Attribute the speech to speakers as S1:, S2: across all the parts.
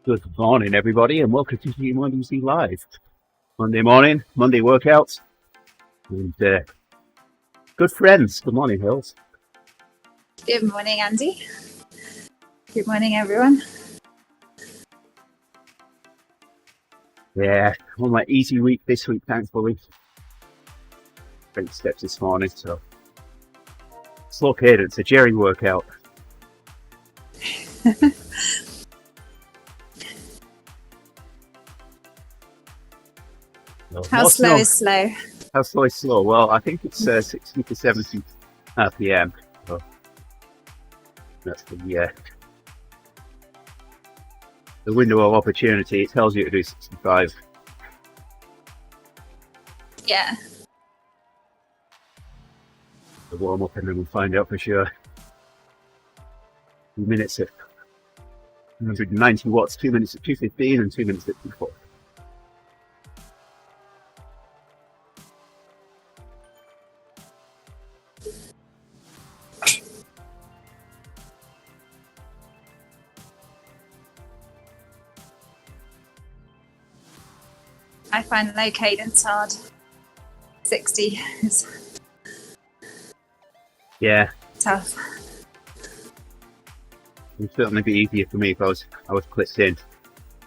S1: Good morning, everybody, and welcome to TeamODZ Live. Monday morning, Monday workouts, and good friends. Good morning, Hils.
S2: Good morning, Andy. Good morning, everyone.
S1: Yeah, on my easy week this week, thankfully. Great steps this morning, so slow cadence, a Jerry workout.
S2: How slow is slow?
S1: How slow is slow? Well, I think it's 60 to 70 RPM. So that's the window of opportunity. It tells you to do 65.
S2: Yeah.
S1: The warm up, and then we'll find out for sure. 2 minutes at 190 watts, 2 minutes at 215, and 2 minutes at 24.
S2: I find low cadence hard. 60 is tough.
S1: It would certainly be easier for me if I was clipped in.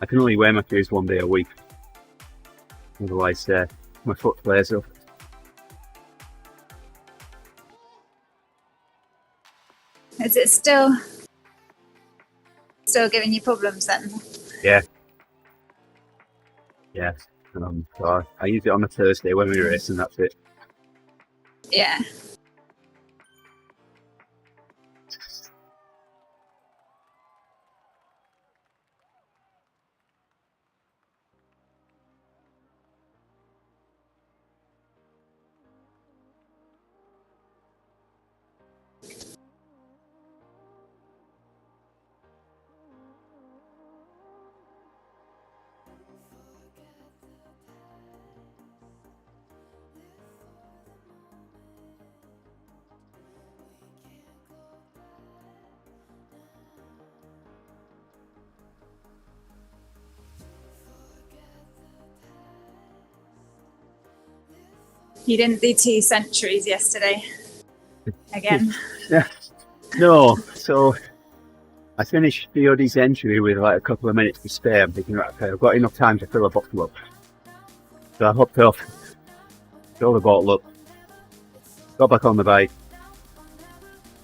S1: I can only wear my shoes 1 day a week. Otherwise, my foot flares up.
S2: Is it still giving you problems then?
S1: Yeah. Yeah. So I use it on a Thursday when we race, and that's it.
S2: Yeah. You didn't do 2 centuries yesterday again?
S1: No. So I finished the TeamODZ entry with like a couple of minutes to spare. I'm thinking, right, okay, I've got enough time to fill a bottle up. So I hopped off, filled the bottle up, got back on the bike,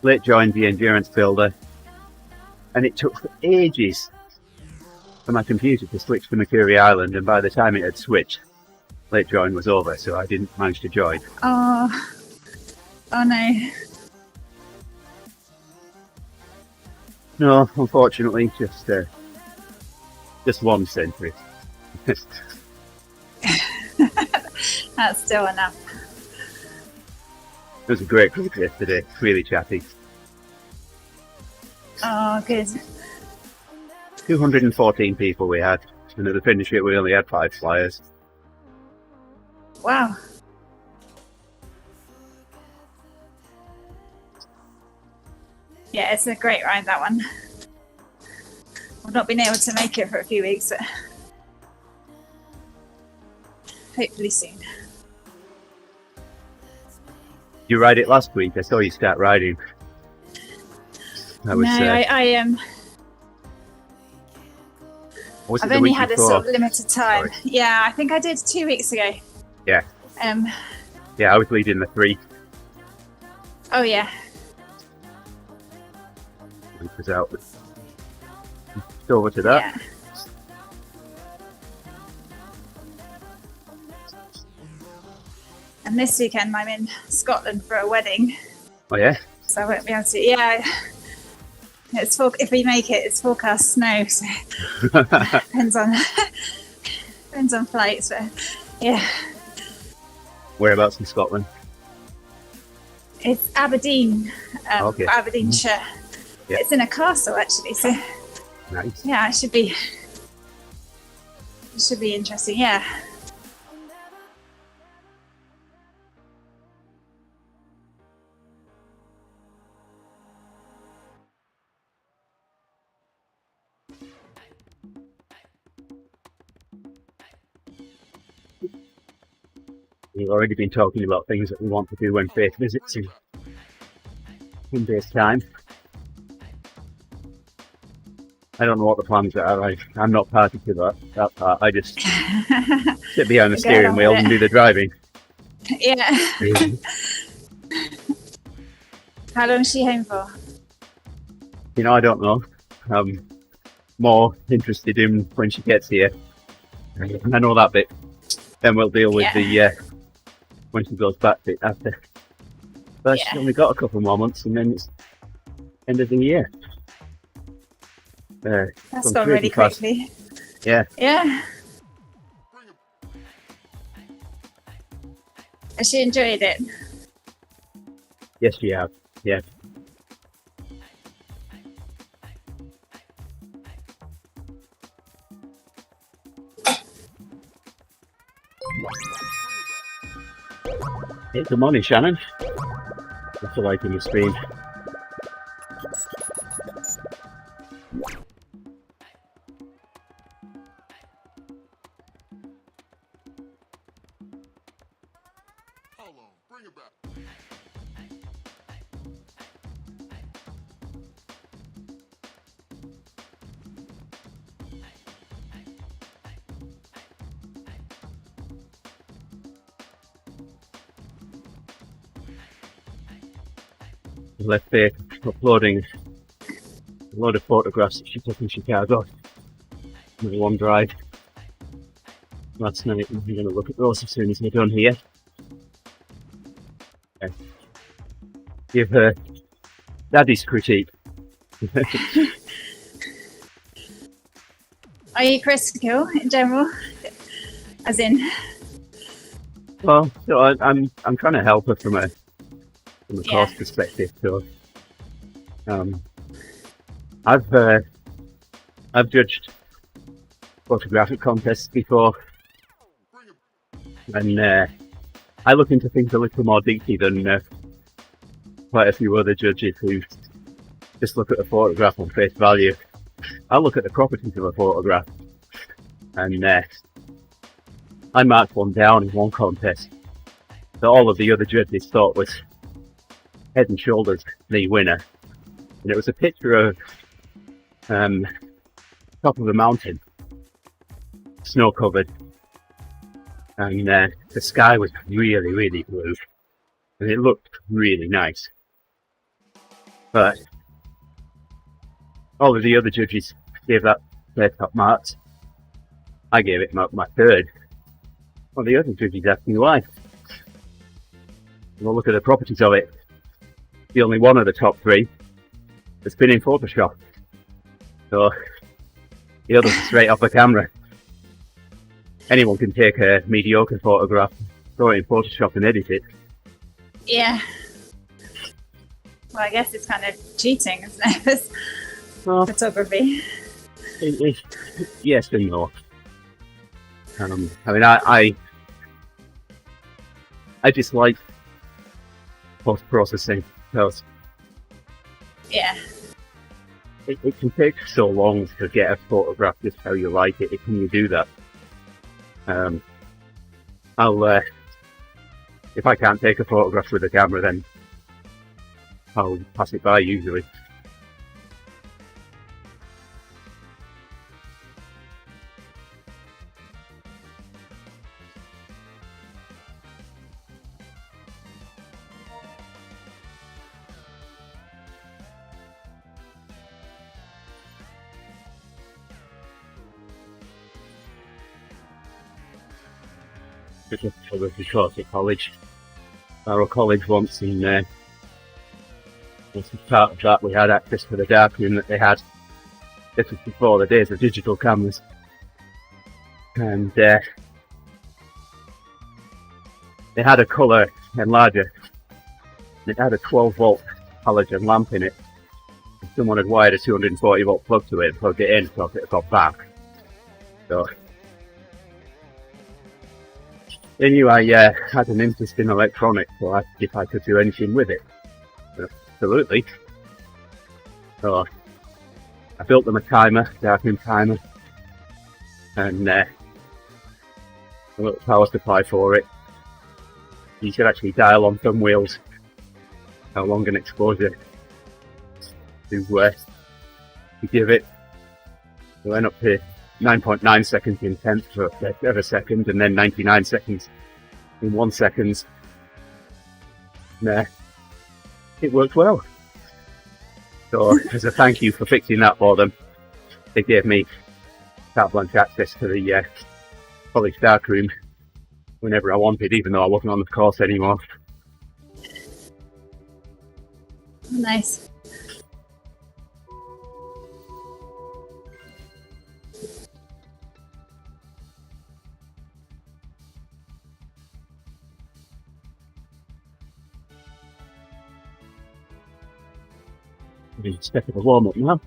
S1: late joined the endurance builder, and it took ages for my computer to switch to Mercury Island, and by the time it had switched, late join was over, so I didn't manage to join.
S2: Oh no.
S1: No, unfortunately, just 1 century.
S2: That's still enough.
S1: It was a great group yesterday, really chatty.
S2: Oh, good.
S1: 214 people we had, and at the finish it we only had 5 flyers.
S2: Wow. Yeah, it's a great ride, that one. I've not been able to make it for a few weeks, but hopefully soon.
S1: You ride it last week? I saw you start riding.
S2: I've only had a sort of limited time. Sorry. Yeah, I think I did 2 weeks ago.
S1: Yeah. Yeah, I was leading the 3.
S2: Oh yeah.
S1: It was out. Over to that.
S2: Yeah. And this weekend I'm in Scotland for a wedding.
S1: Oh yeah.
S2: So I won't be able to. Yeah. If we make it, it's forecast snow, so depends on flights. But yeah.
S1: Whereabouts in Scotland?
S2: It's Aberdeen,
S1: okay.
S2: Aberdeenshire. Yeah. It's in a castle actually, so
S1: nice.
S2: Yeah, it should be interesting. Yeah.
S1: We've already been talking about things that we want to do when Faith visits in days' time. I don't know what the plans are. I'm not party to that part. I just sit behind the steering wheel and do the driving.
S2: Yeah. How long is she home for?
S1: You know, I don't know. I'm more interested in when she gets here. I know that bit. Then we'll deal with the when she goes back bit after. But she's only got a couple more months, and then it's end of the year.
S2: That's gone really quickly.
S1: Yeah.
S2: Yeah. Has she enjoyed it?
S1: Yes, she has. Yeah. Hey, good morning, Shannon. That's a like in the stream. Left there uploading a load of photographs that she took in Chicago on the one drive last night, and we're going to look at those as soon as we're done here. Give her daddy's critique.
S2: Are you critical in general? As in?
S1: Well, so I'm trying to help her from a course perspective. So I've judged photographic contests before, and I look into things a little more deeply than quite a few other judges who just look at a photograph on face value. I look at the properties of a photograph, and I marked one down in one contest that all of the other judges thought was head and shoulders the winner, and it was a picture of top of a mountain, snow covered, and the sky was really, really blue, and it looked really nice. But all of the other judges gave that their top marks. I gave it my third. Well, the other judges asked me why. We'll look at the properties of it. The only one of the top three that's been in Photoshop. So the others are straight off the camera. Anyone can take a mediocre photograph, throw it in Photoshop and edit it.
S2: Yeah. Well, I guess it's kind of cheating, isn't it?
S1: Well,
S2: photography.
S1: Yes and no. I mean, I dislike post-processing because
S2: yeah,
S1: it can take so long to get a photograph just how you like it. Can you do that? I'll if I can't take a photograph with a camera, then I'll pass it by usually. Photography course at college. Our college once, and as part of that, we had access to the darkroom that they had. This was before the days of digital cameras, and they had a colour enlarger. It had a 12-volt halogen lamp in it. And someone had wired a 240-volt plug to it and plugged it in, so it got back. So they knew I had an interest in electronics, so I asked if I could do anything with it. Absolutely. So I built them a timer, darkroom timer, and a little power supply for it. You should actually dial on some wheels how long an exposure to give it. We went up to 9.9 seconds in tenths of a second, and then 99 seconds in 1 second. And, it worked well. So as a thank you for fixing that for them, they gave me carte blanche access to the college darkroom whenever I wanted, even though I wasn't on the course anymore.
S2: Nice.
S1: Step of a warm up now.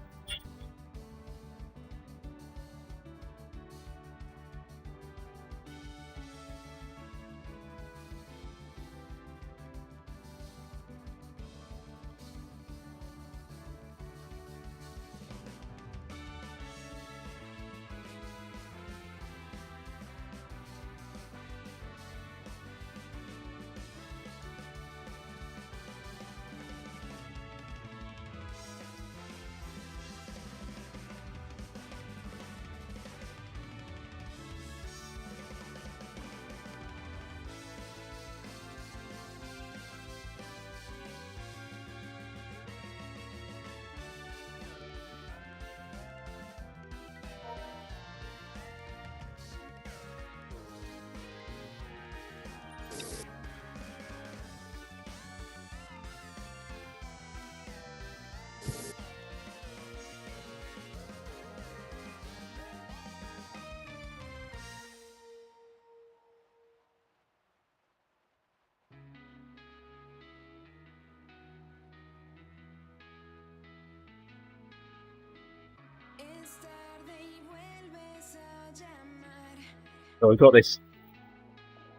S1: So we've got this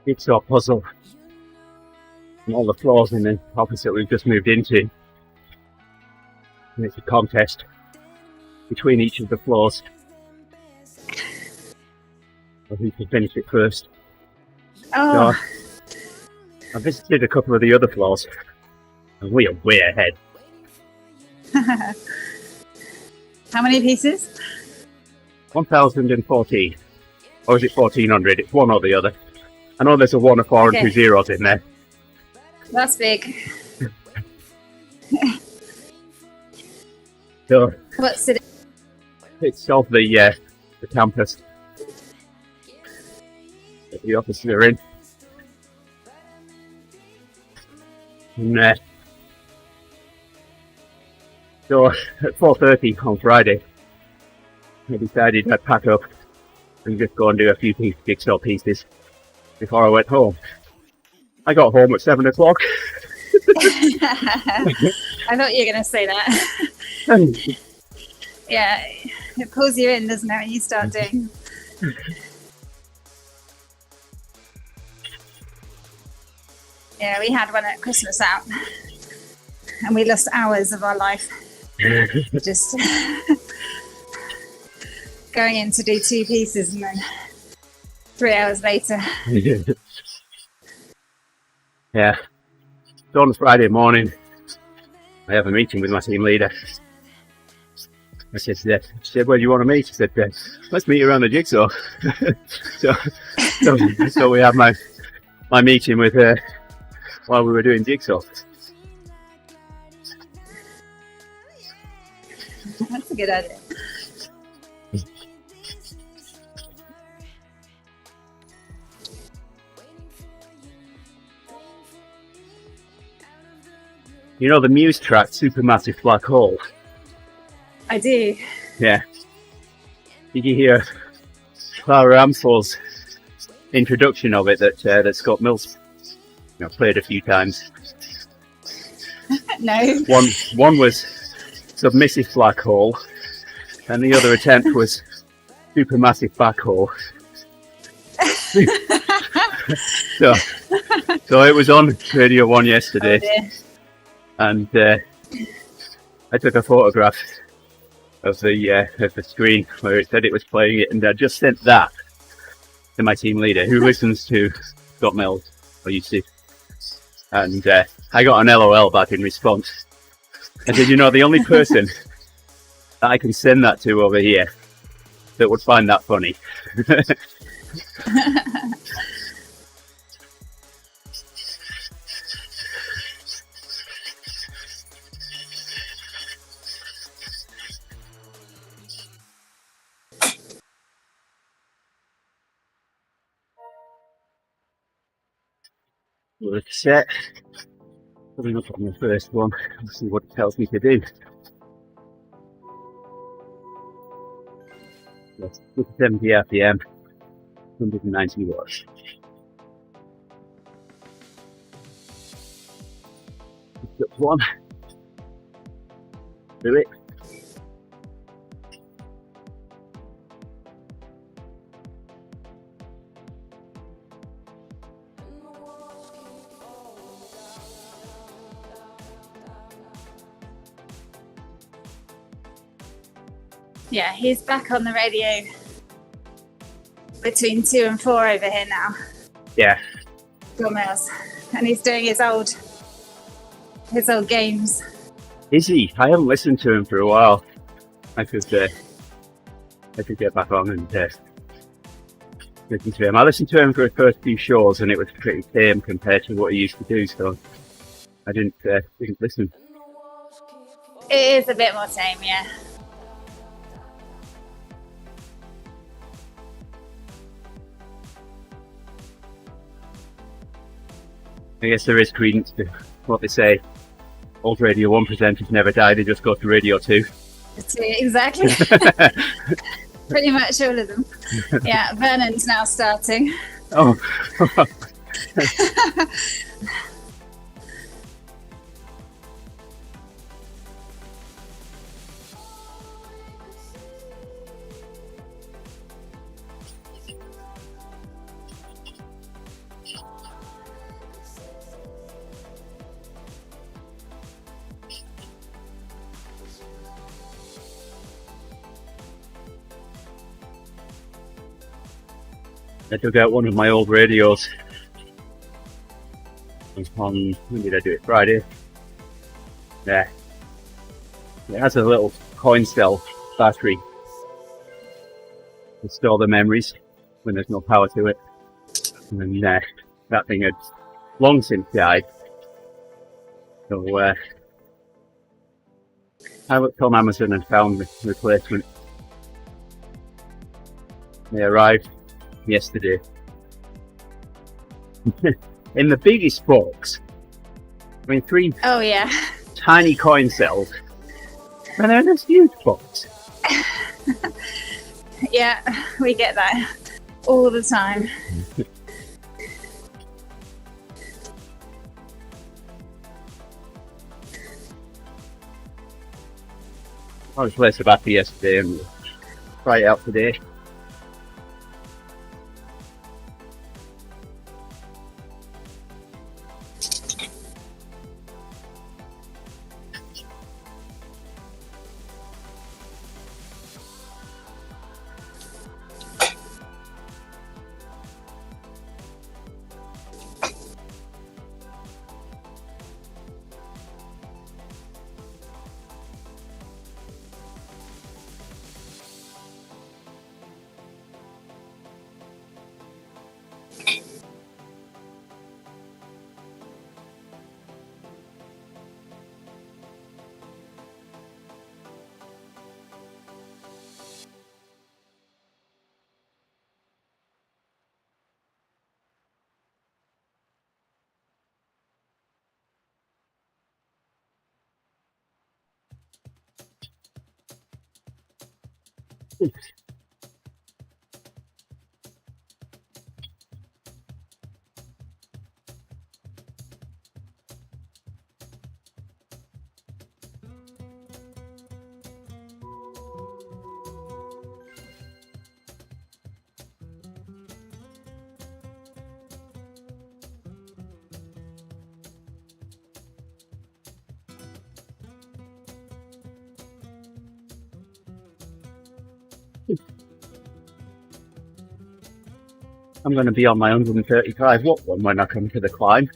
S1: jigsaw puzzle and all the floors in the office that we've just moved into. And it's a contest between each of the floors of who can finish it first.
S2: Oh,
S1: So I visited a couple of the other floors and we are way ahead.
S2: how many pieces?
S1: 1014. Or is it 1400? It's one or the other. I know there's a 1, a 4 and 2 zeros in there.
S2: That's big.
S1: So
S2: What's it?
S1: it's of the campus that the offices are in. And, so at 4:30 on Friday, I decided I'd pack up and just go and do a few jigsaw pieces before I went home. I got home at 7 o'clock.
S2: I thought you were going to say that. Yeah, it pulls you in, doesn't it, when you start doing. Yeah, we had one at Christmas out, and we lost hours of our life just going in to do 2 pieces, and then 3 hours later.
S1: Yeah. So on Friday morning, I have a meeting with my team leader. I said, she said, where do you want to meet? She said, let's meet around the jigsaw. so we had my meeting with her while we were doing jigsaw.
S2: That's a good idea.
S1: You know the Muse track, Supermassive Black Hole?
S2: I do.
S1: Yeah. Did you hear Clara Amsel's introduction of it that Scott Mills played a few times?
S2: No.
S1: One was Submissive Black Hole, and the other attempt was Supermassive Black Hole. so it was on Radio 1 yesterday.
S2: Oh,
S1: and I took a photograph of the screen where it said it was playing it, and I just sent that to my team leader, who listens to Scott Mills, or used to And I got an LOL back in response. I said, the only person that I can send that to over here that would find that funny. We're set. Putting up on the first one. Let's see what it tells me to do. Yes, 70 RPM, 190 watts. Just one. Do it.
S2: Yeah, he's back on the radio between 2 and 4 over here now.
S1: Yeah.
S2: Mills. And he's doing his old games.
S1: Is he? I haven't listened to him for a while. I could get back on and listen to him. I listened to him for the first few shows and it was pretty tame compared to what he used to do, so I didn't listen.
S2: It is a bit more tame, yeah.
S1: I guess there is credence to what they say. Old Radio 1 presenters never die, they just go to Radio 2.
S2: Exactly. Pretty much all of them. Yeah, Vernon's now starting.
S1: Oh. I took out one of my old radios. When did I do it? Friday. Yeah. It has a little coin cell battery to store the memories when there's no power to it. And that thing had long since died. So I looked on Amazon and found the replacement. They arrived yesterday in the biggest box. I mean, 3 tiny coin cells, and they're in this huge box.
S2: Yeah, we get that all the time.
S1: I replaced the battery yesterday and try it out today. I'm going to be on my 135 watt one when I come to the climb.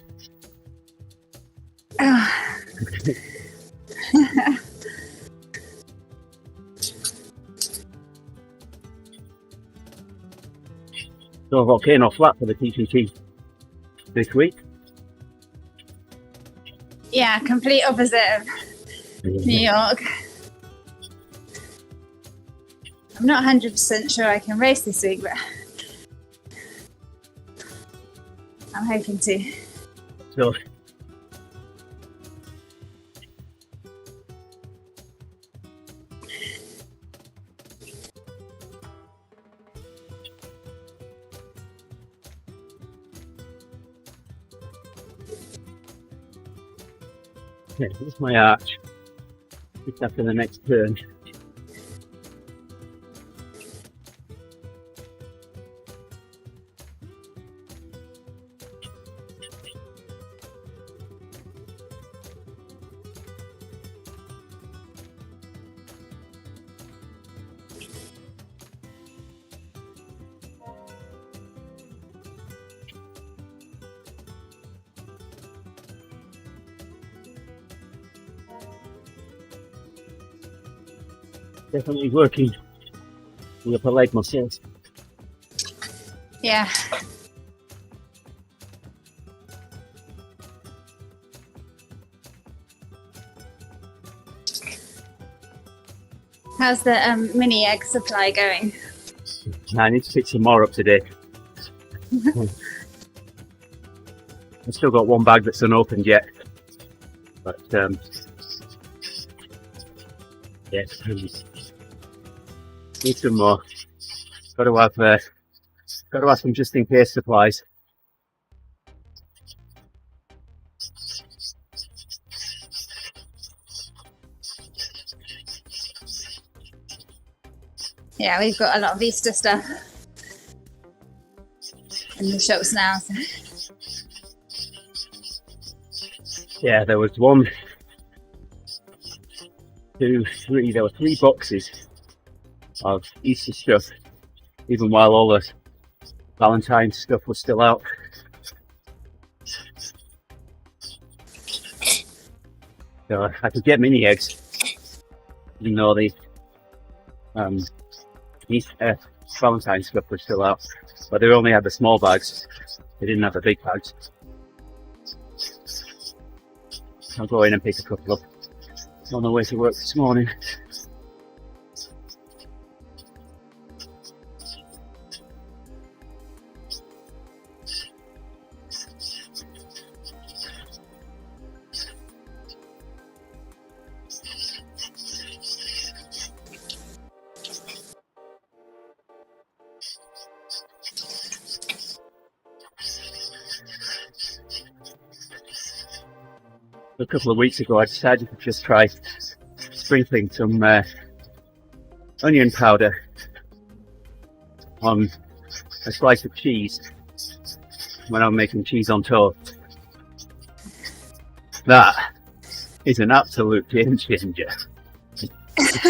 S1: So I've got Kane off flat for the TCT this week.
S2: Yeah, complete opposite of New York. I'm not 100% sure I can race this week, but I'm hoping to.
S1: So yeah, this is my arch just after the next turn. Definitely working the upper leg muscles.
S2: Yeah. How's the mini egg supply going?
S1: I need to pick some more up today. I've still got one bag that's unopened yet, but yes, need some more. Got to have some just in case supplies.
S2: Yeah, we've got a lot of Easter stuff in the shops now. So.
S1: Yeah, there was one, two, three. There were 3 boxes of Easter stuff, even while all the Valentine's stuff was still out. So I could get mini eggs, even though the Valentine's stuff was still out, but they only had the small bags. They didn't have the big bags. I'll go in and pick a couple up on the way to work this morning. A couple of weeks ago I decided to just try sprinkling some onion powder on a slice of cheese when I'm making cheese on toast. That is an absolute game changer.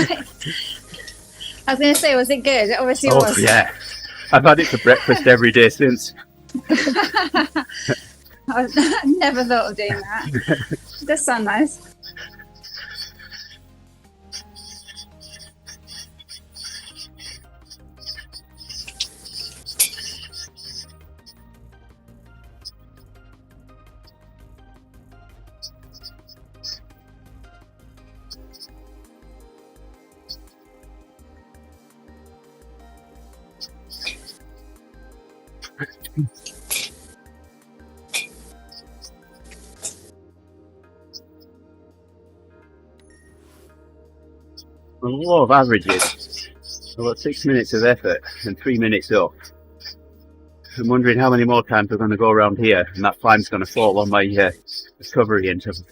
S2: I was going to say, was it good? It obviously
S1: Oh
S2: was.
S1: yeah, I've had it for breakfast every day since.
S2: I've never thought of doing that. It does sound nice.
S1: A law of averages. I've got 6 minutes of effort and 3 minutes off. I'm wondering how many more times we're going to go around here, and that fine's going to fall on my recovery interval.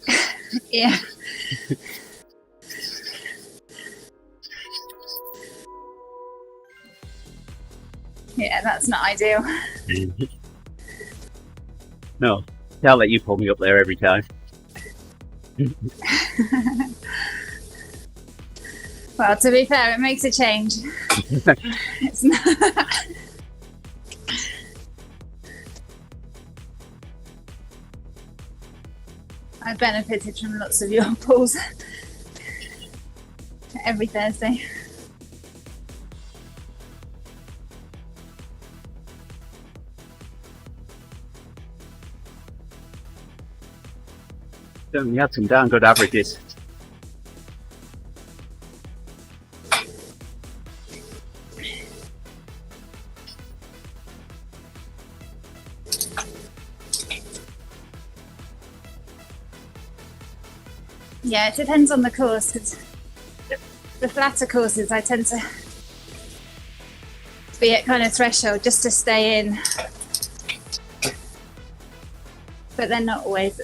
S2: Yeah. Yeah, that's not ideal.
S1: No, I'll let you pull me up there every time.
S2: Well, to be fair, it makes a change. It's not. I benefited from lots of your pulls. every Thursday.
S1: Certainly had some damn good averages.
S2: Yeah, it depends on the course, because the flatter courses I tend to be at kind of threshold just to stay in, but they're not always.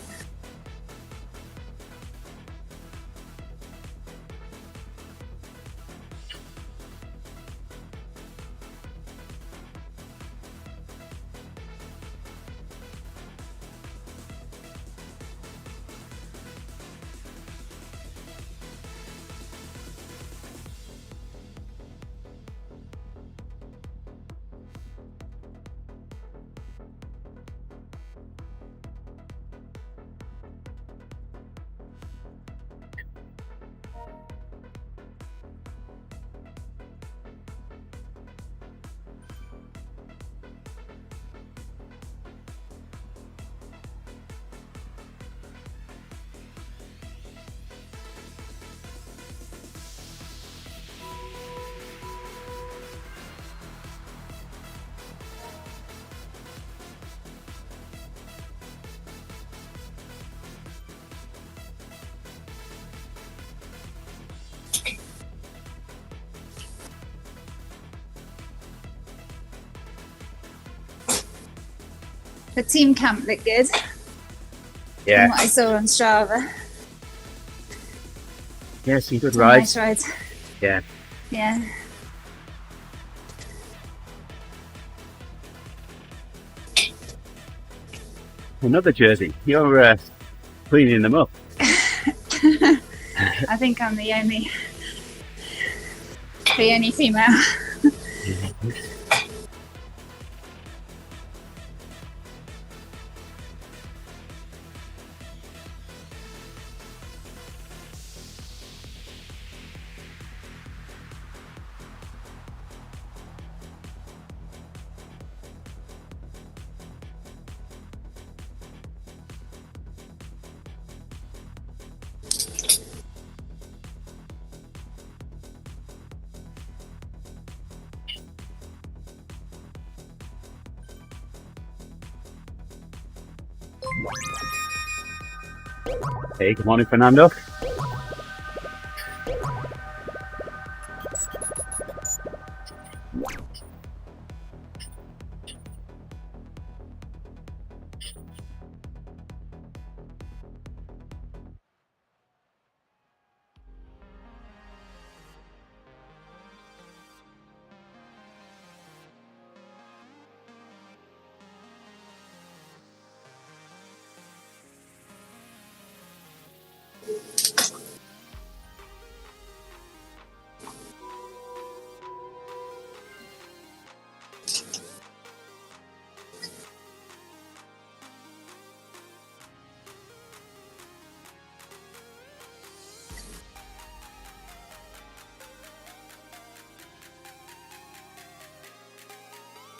S2: The team camp looked good from
S1: Yeah,
S2: what I saw on Strava.
S1: yeah, some good
S2: Some
S1: rides.
S2: nice rides.
S1: Yeah,
S2: Yeah.
S1: another jersey. You're cleaning them up.
S2: I think I'm the only female.
S1: Hey, good morning, Fernando.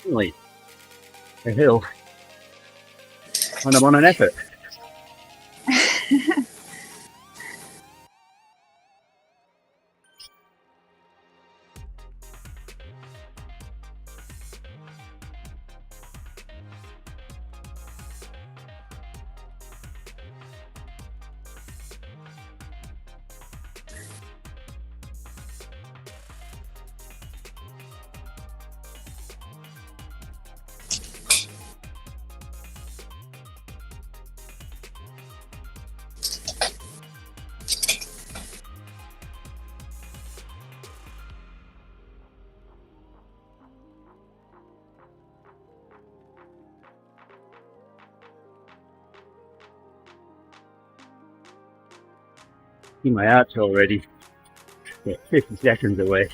S1: Really, a hill. And I'm on an effort. See my arch already. Yeah, 50 seconds away.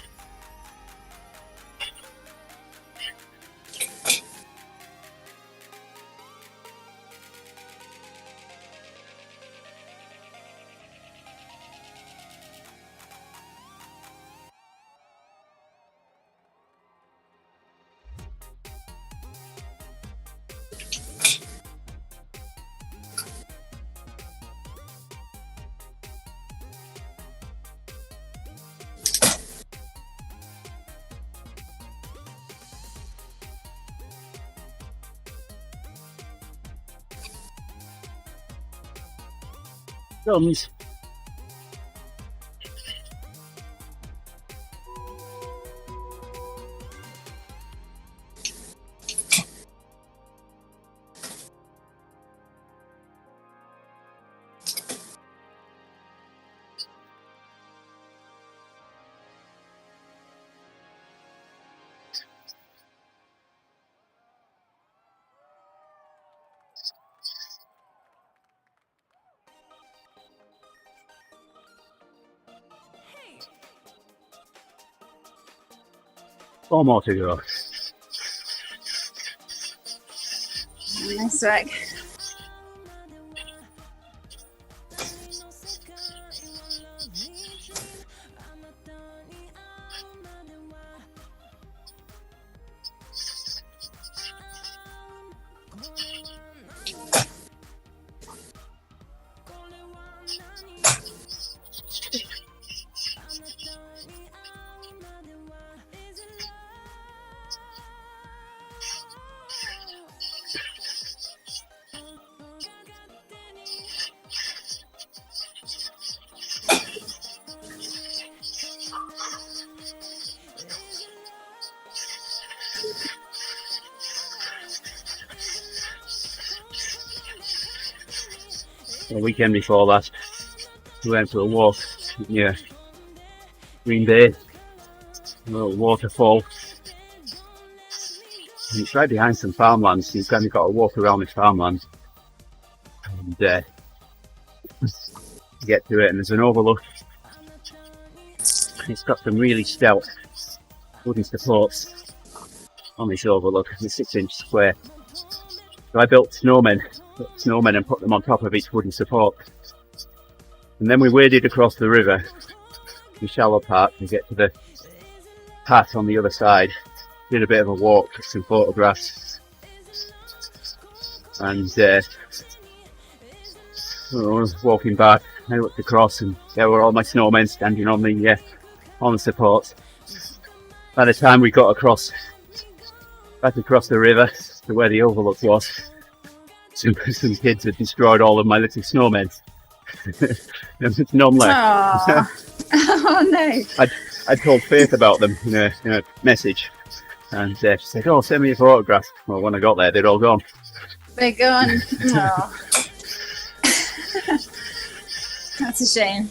S1: Thumbs. Four more to go.
S2: Nice work.
S1: The weekend before last, we went for a walk near Green Bay, a little waterfall. And it's right behind some farmlands, so you've kind of got to walk around this farmland and get to it. And there's an overlook. It's got some really stout wooden supports on this overlook. It's 6-inch square. So I built snowmen and put them on top of each wooden support. And then we waded across the river, the shallow part, to get to the path on the other side. Did a bit of a walk, took some photographs, and I was walking back. I looked across, and there were all my snowmen standing on the supports. By the time we got back across the river to where the overlook was, some kids had destroyed all of my little snowmen. There's none left.
S2: Oh no!
S1: I told Faith about them in a message, and she said, "Oh, send me a photograph." Well, when I got there, they'd all gone.
S2: They're gone. Oh. That's a shame.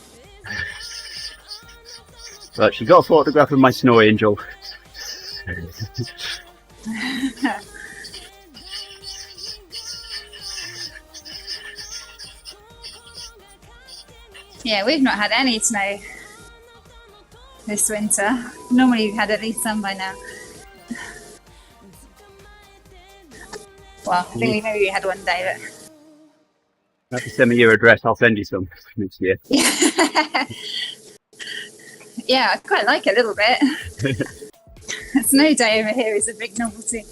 S1: But she got a photograph of my snow angel.
S2: Yeah, we've not had any snow this winter. Normally we've had at least some by now. Well, I think maybe we had one day, but...
S1: You have to send me your address, I'll send you some next year.
S2: Yeah, I quite like it a little bit. Snow day over here is a big novelty.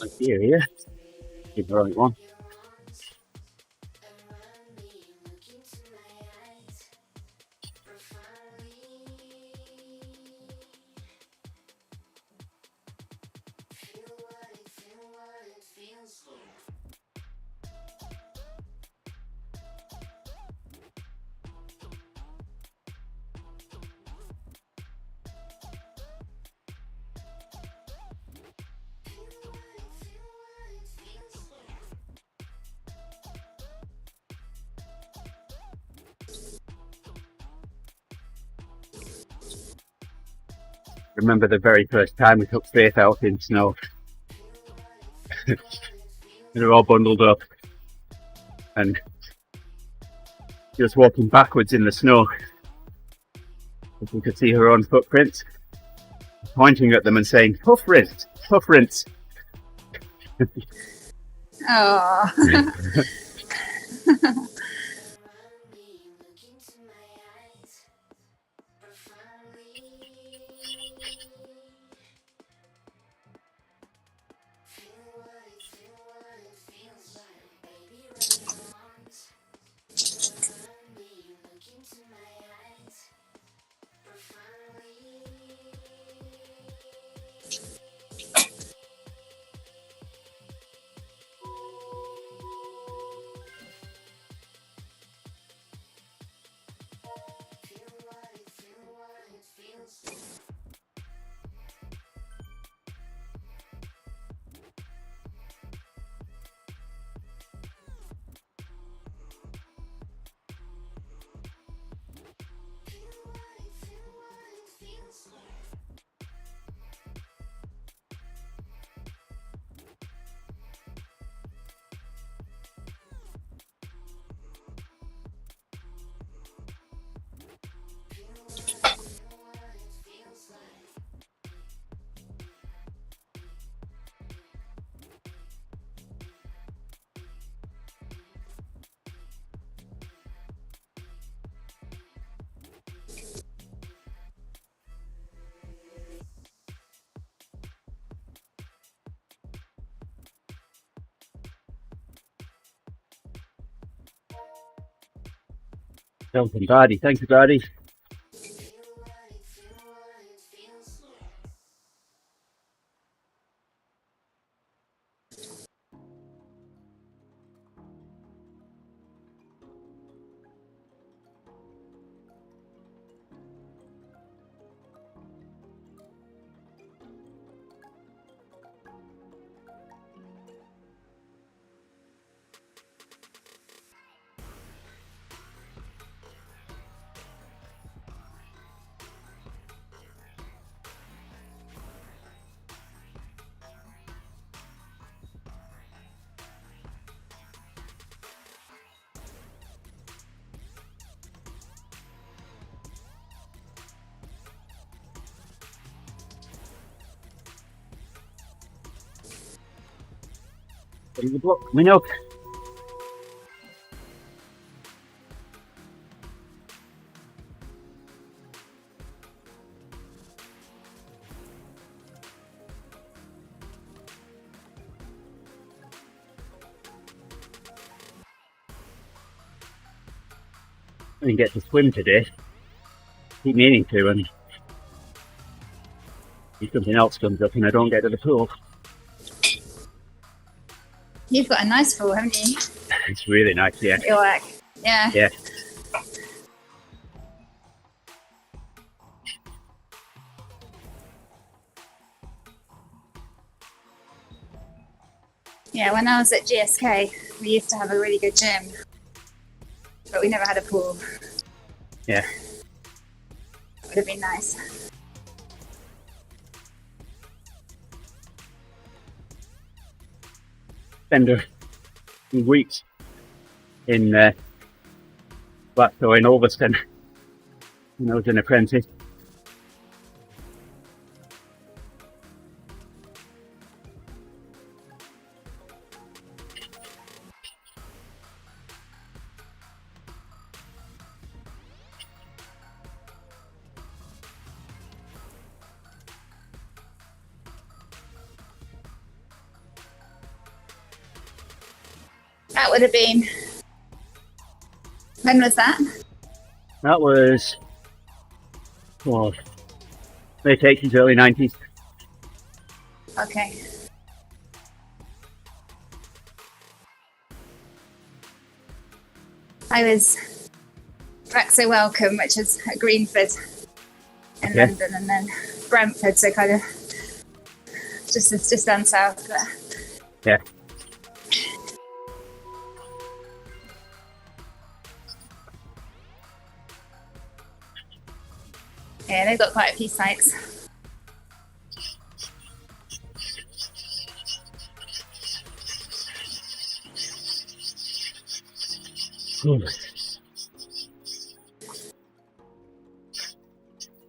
S1: Like here. Keep the right one. Remember the very first time we took Faith out in snow. We were all bundled up and just walking backwards in the snow. If we could see her own footprints, pointing at them and saying, "Puff rinse, puff rinse."
S2: Oh.
S1: Welcome, Bardi. Thank you, Bardi. Getting the block coming up. I didn't get to swim today. Keep meaning to, and if something else comes up and I don't get to the pool.
S2: You've got a nice pool, haven't you?
S1: It's really nice, yeah.
S2: Your work. Yeah.
S1: Yeah.
S2: Yeah, when I was at GSK, we used to have a really good gym, but we never had a pool.
S1: Yeah.
S2: Would have been nice.
S1: Spend a few weeks in Glasgow in Ulverston when I was an apprentice.
S2: That would have been... When was that?
S1: That was late 80s, early 90s.
S2: Okay. I was Brexit Welcome, which is at Greenford in London, and then Brentford, so kind of just down south there.
S1: Yeah.
S2: Yeah, they've got quite a few sites.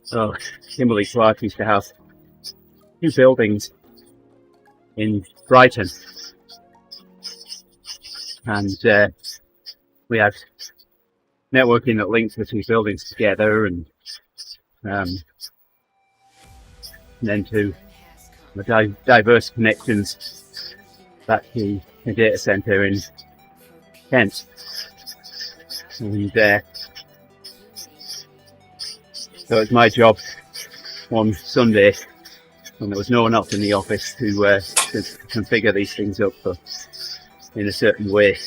S1: So, Kimberley Clark used to have 2 buildings in Brighton, and we had networking that links the 2 buildings together, and then to the diverse connections back to a data center in Kent. And so it's my job one Sunday when there was no one else in the office to configure these things up in a certain way.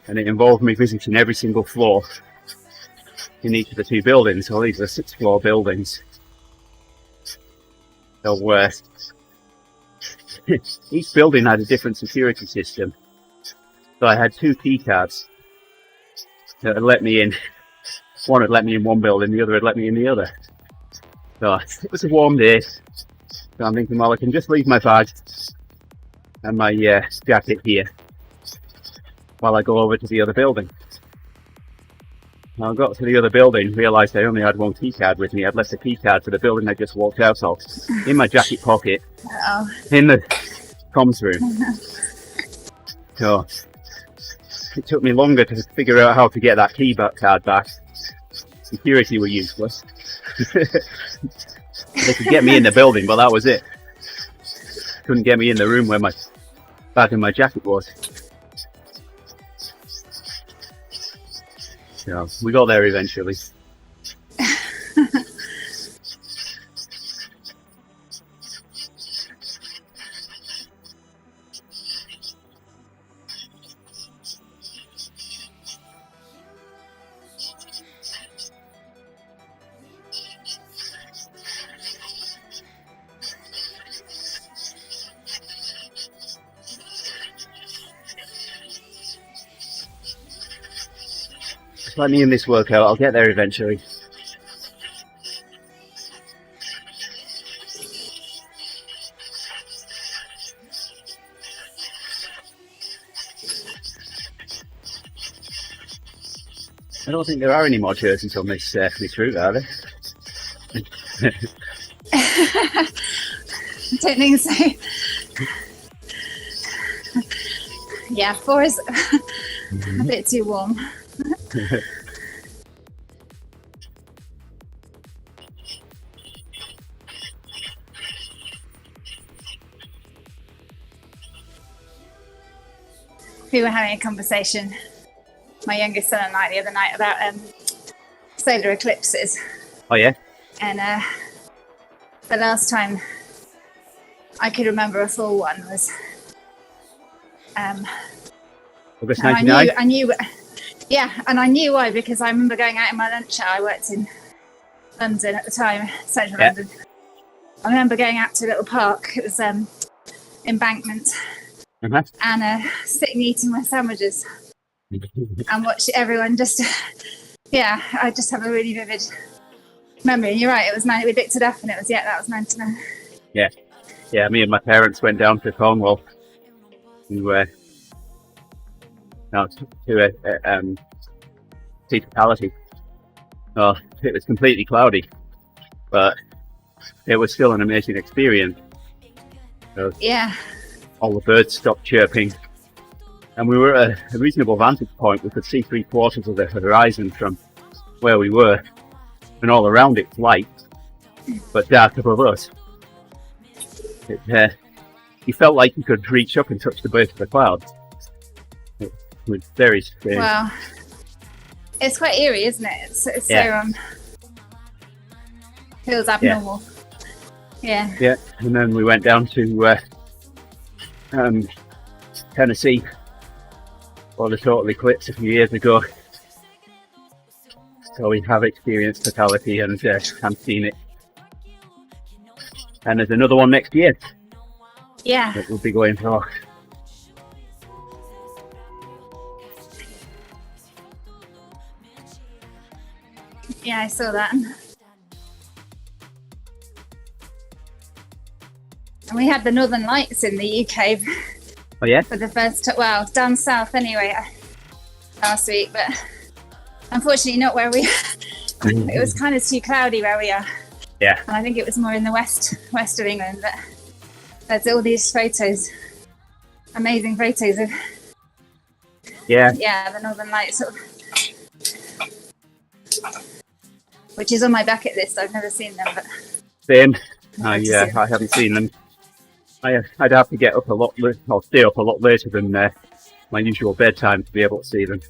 S1: And it involved me visiting every single floor in each of the 2 buildings. So these are 6-floor buildings. So each building had a different security system. So I had 2 key cards that had let me in. One had let me in one building, the other had let me in the other. So it was a warm day. So I'm thinking, well, I can just leave my bag and my jacket here while I go over to the other building. When I got to the other building, realised I only had 1 key card with me. I'd left a key card for the building I just walked out of in my jacket pocket in the comms room. So it took me longer to figure out how to get that key card back. Security were useless. They could get me in the building, but that was it. Couldn't get me in the room where my bag and my jacket was. So we got there eventually. Let me in this workout, I'll get there eventually. I don't think there are any more jerseys on this route, are there?
S2: I don't think so. Yeah, 4 is a bit too warm. We were having a conversation, my youngest son and I, the other night about solar eclipses.
S1: Oh yeah?
S2: And the last time I could remember a full one was
S1: August
S2: and
S1: 99?
S2: I knew, yeah, and I knew why, because I remember going out in my lunch hour. I worked in London at the time, central London. I remember going out to a little park. It was Embankment, and sitting eating my sandwiches and watch everyone just. Yeah, I just have a really vivid memory. And you're right, it was we looked it up, and it was that was 99.
S1: Yeah. Me and my parents went down to Cornwall to see totality. Oh, it was completely cloudy, but it was still an amazing experience. So
S2: Yeah.
S1: all the birds stopped chirping, and we were at a reasonable vantage point. We could see 3/4 of the horizon from where we were, and all around it's light, but dark above us. You felt like you could reach up and touch the base of the clouds. It was very strange.
S2: Wow. It's quite eerie, isn't it? It's so feels abnormal. Yeah.
S1: Yeah, and then we went down to Tennessee for the total eclipse a few years ago. So we have experienced totality and have seen it. And there's another one next year
S2: Yeah.
S1: that we'll be going for.
S2: Yeah, I saw that. And we had the Northern Lights in the UK
S1: Oh yeah?
S2: for the first time. Well, down south anyway, last week, but unfortunately not where we it was kind of too cloudy where we are.
S1: Yeah.
S2: And I think it was more in the west of England, but there's all these photos, amazing photos of the Northern Lights, which is on my bucket list. I've never seen them, but
S1: Same. I haven't seen them. I'd have to get up a lot, or stay up a lot later than my usual bedtime to be able to see them.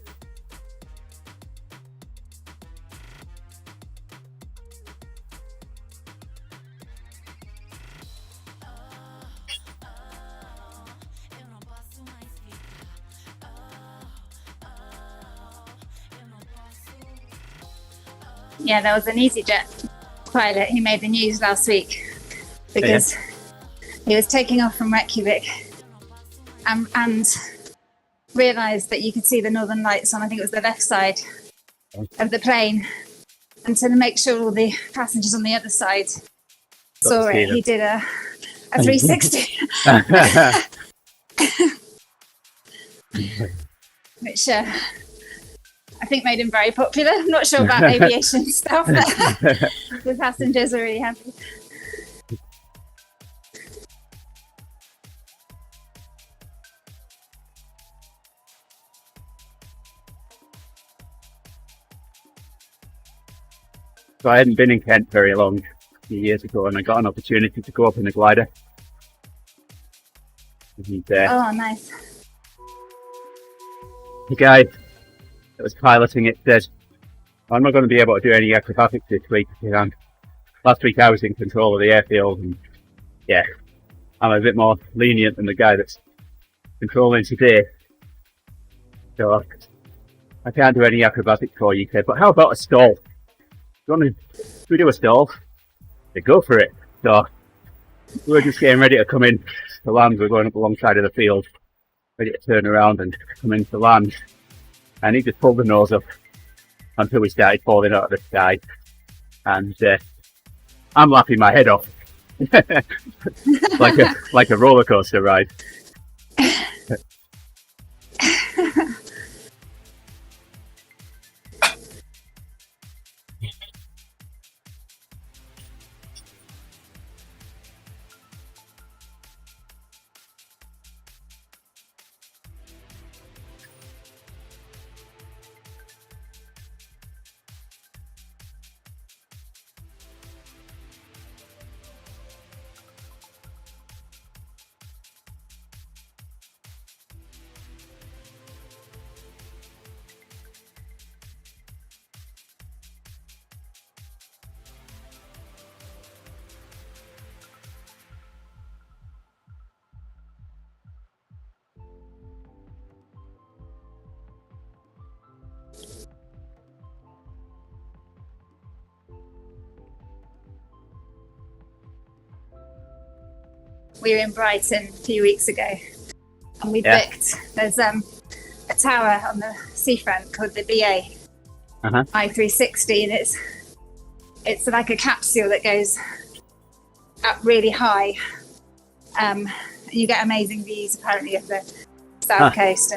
S2: yeah, there was an easyJet pilot who made the news last week because he was taking off from Reykjavik and realised that you could see the Northern Lights on, I think it was the left side of the plane. And to make sure all the passengers on the other side saw it, he did a 360. Which I think made him very popular. I'm not sure about aviation stuff, but the passengers were really happy.
S1: So I hadn't been in Kent very long, a few years ago, and I got an opportunity to go up in a glider. And,
S2: Oh, nice.
S1: the guy that was piloting it said, I'm not going to be able to do any acrobatics this week. Last week I was in control of the airfield, and yeah, I'm a bit more lenient than the guy that's controlling today. So I can't do any acrobatics for you, kid. But how about a stall? Should we do a stall? They go for it. So we're just getting ready to come in to land. We're going up alongside of the field, ready to turn around and come into land. And he just pulled the nose up until we started falling out of the sky. And I'm laughing my head off. like a roller coaster ride.
S2: We were in Brighton a few weeks ago, and we booked. There's a tower on the seafront called the BA I360, and it's like a capsule that goes up really high. You get amazing views apparently of the south coast,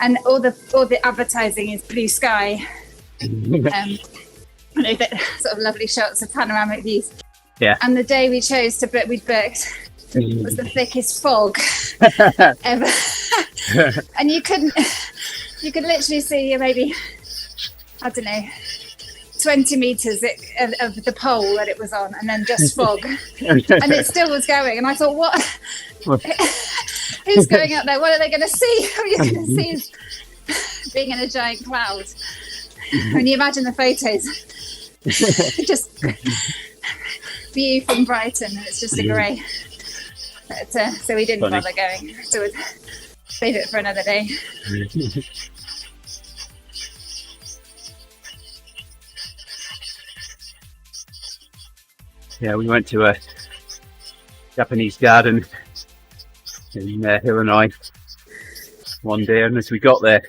S2: and all the advertising is blue sky. That sort of lovely shots of panoramic views.
S1: Yeah.
S2: And the day we chose to book, we'd booked, was the thickest fog ever. And you could literally see maybe, I don't know, 20 meters of the pole that it was on, and then just fog. And it still was going. And I thought, what? Who's going up there? What are they going to see? All you're going to see is being in a giant cloud. When you imagine the photos, just view from Brighton, and it's just a grey. So we didn't bother going. So we'd save it for another day.
S1: Yeah, we went to a Japanese garden in Illinois one day, and as we got there,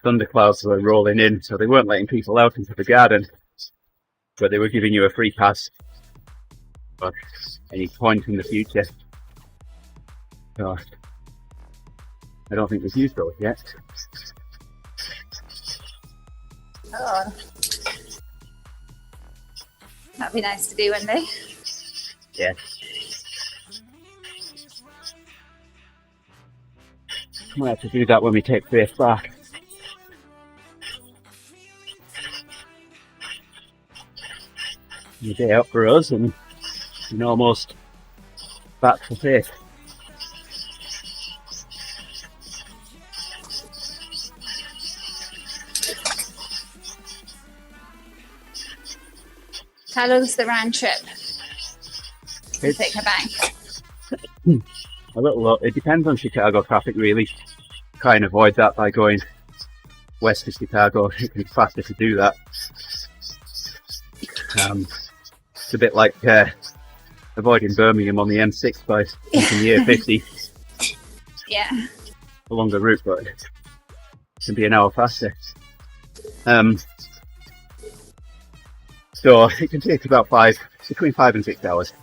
S1: thunderclouds were rolling in, so they weren't letting people out into the garden, but they were giving you a free pass for any point in the future. So I don't think we've used those yet.
S2: Oh, that'd be nice to do one day.
S1: Yeah. Might have to do that when we take Faith back. A day out for us, and almost back for Faith.
S2: How long's the round trip to take her back?
S1: A little. It depends on Chicago traffic, really. Try and avoid that by going west of Chicago. It's faster to do that. It's a bit like avoiding Birmingham on the M6 by taking the A50.
S2: Yeah.
S1: A longer route, but it can be an hour faster. So it can take about between 5 and 6 hours.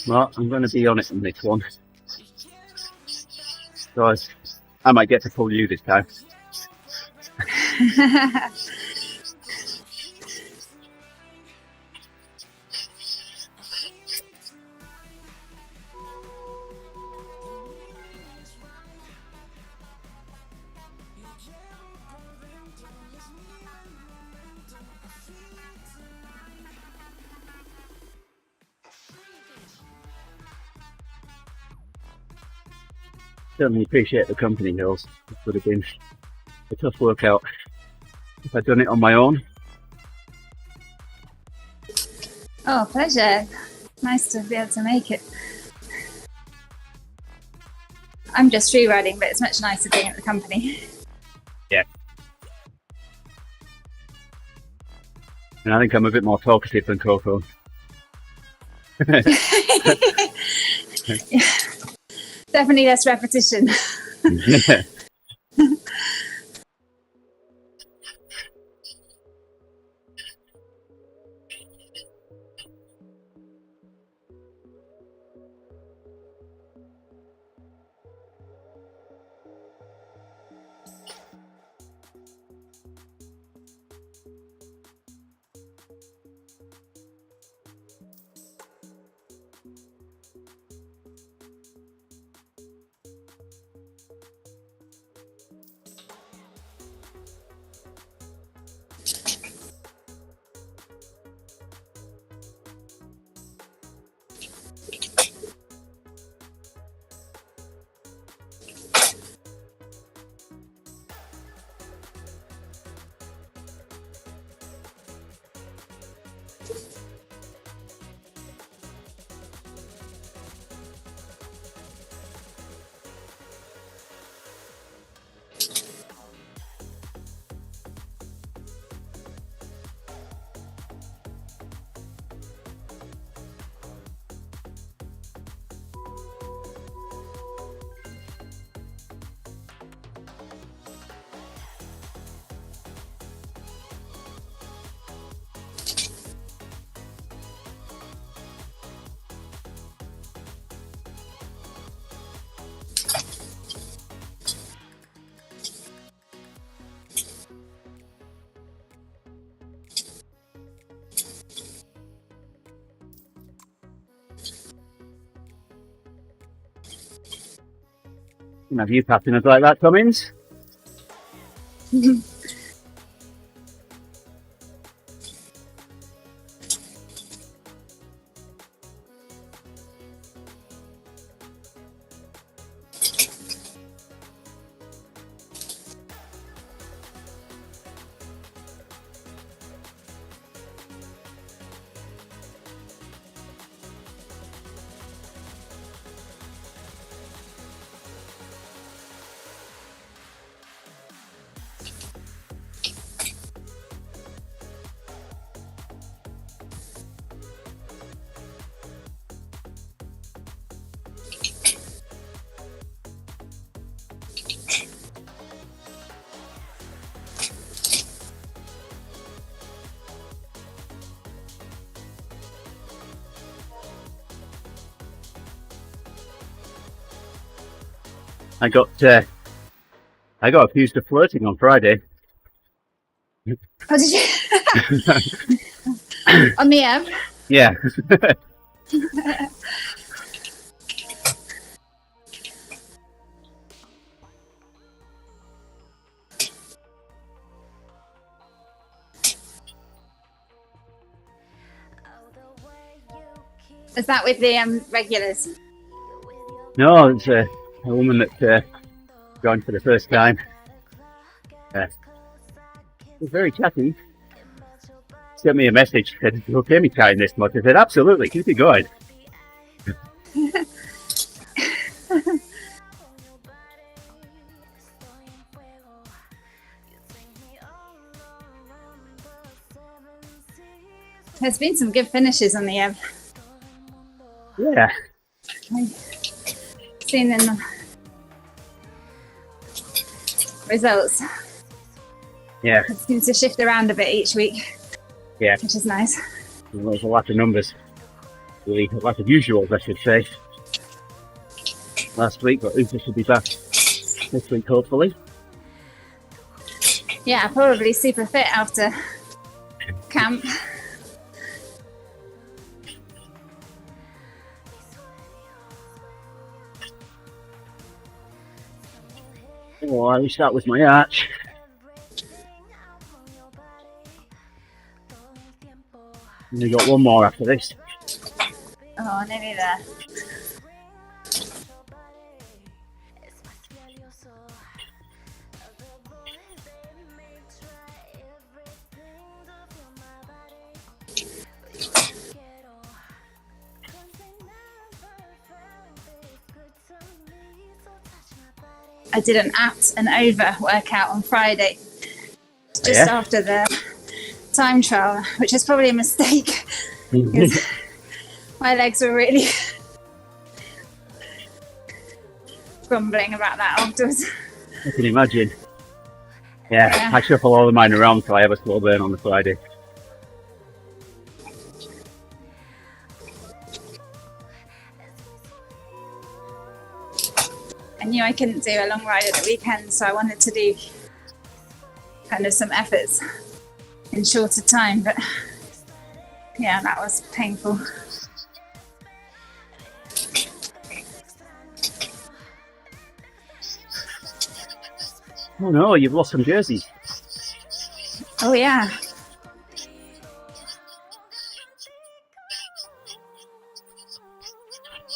S1: Well, I'm going to be on it on this one. So I might get to pull you this time. certainly appreciate the company, Hils. It would have been a tough workout if I'd done it on my own.
S2: Oh, pleasure. Nice to be able to make it. I'm just free riding, but it's much nicer being at the company.
S1: Yeah. And I think I'm a bit more talkative than Coco.
S2: Yeah. Definitely less repetition.
S1: Can have you patting us like that, Cummins? I got accused of flirting on Friday.
S2: Oh, did you? On the M?
S1: Yeah.
S2: Is that with the regulars?
S1: No, it's a woman that joined for the first time. She's very chatty. Sent me a message, said, "You okay me chatting this much?" I said, "Absolutely, keep it going."
S2: There's been some good finishes on the M.
S1: Yeah.
S2: I've seen in the results.
S1: Yeah.
S2: It seems to shift around a bit each week.
S1: Yeah.
S2: Which is nice.
S1: There's a lot of numbers. Really, a lot of usuals, I should say. Last week, but Uta should be back this week, hopefully.
S2: Yeah, probably super fit after camp.
S1: Well, at least that was my arch. And we got one more after this.
S2: Oh, nearly there. I did an at and over workout on Friday, just after the time trial, which is probably a mistake because my legs were really grumbling about that afterwards.
S1: I can imagine. Yeah, I shuffle all of mine around so I have a slow burn on the Friday.
S2: I knew I couldn't do a long ride at the weekend, so I wanted to do kind of some efforts in shorter time, but yeah, that was painful.
S1: Oh no, you've lost some jerseys.
S2: Oh yeah.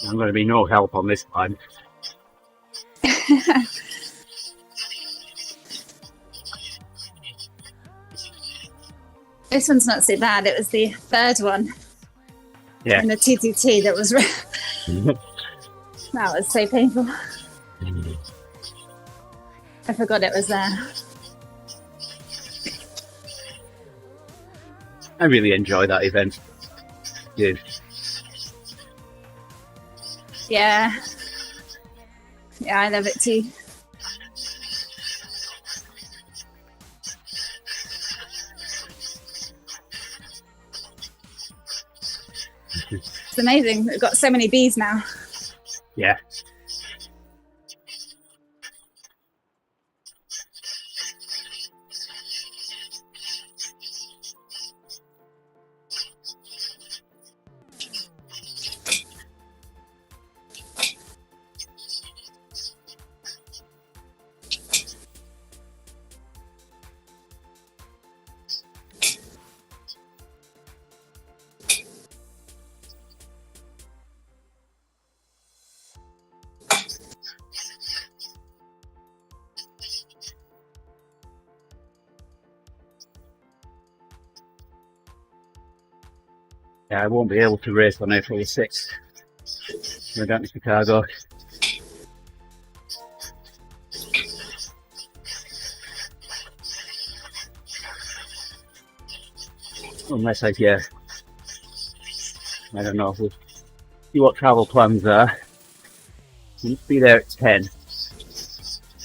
S1: I'm going to be no help on this one.
S2: This one's not so bad. It was the third one.
S1: Yeah.
S2: And the TTT that was that was so painful. I forgot it was there.
S1: I really enjoy that event. Dude.
S2: Yeah. Yeah, I love it too. It's amazing. We've got so many bees now.
S1: Yeah. Yeah, I won't be able to race on April the 6th. We're down to Chicago. Unless I don't know, we'll see what travel plans are. We need to be there at 10.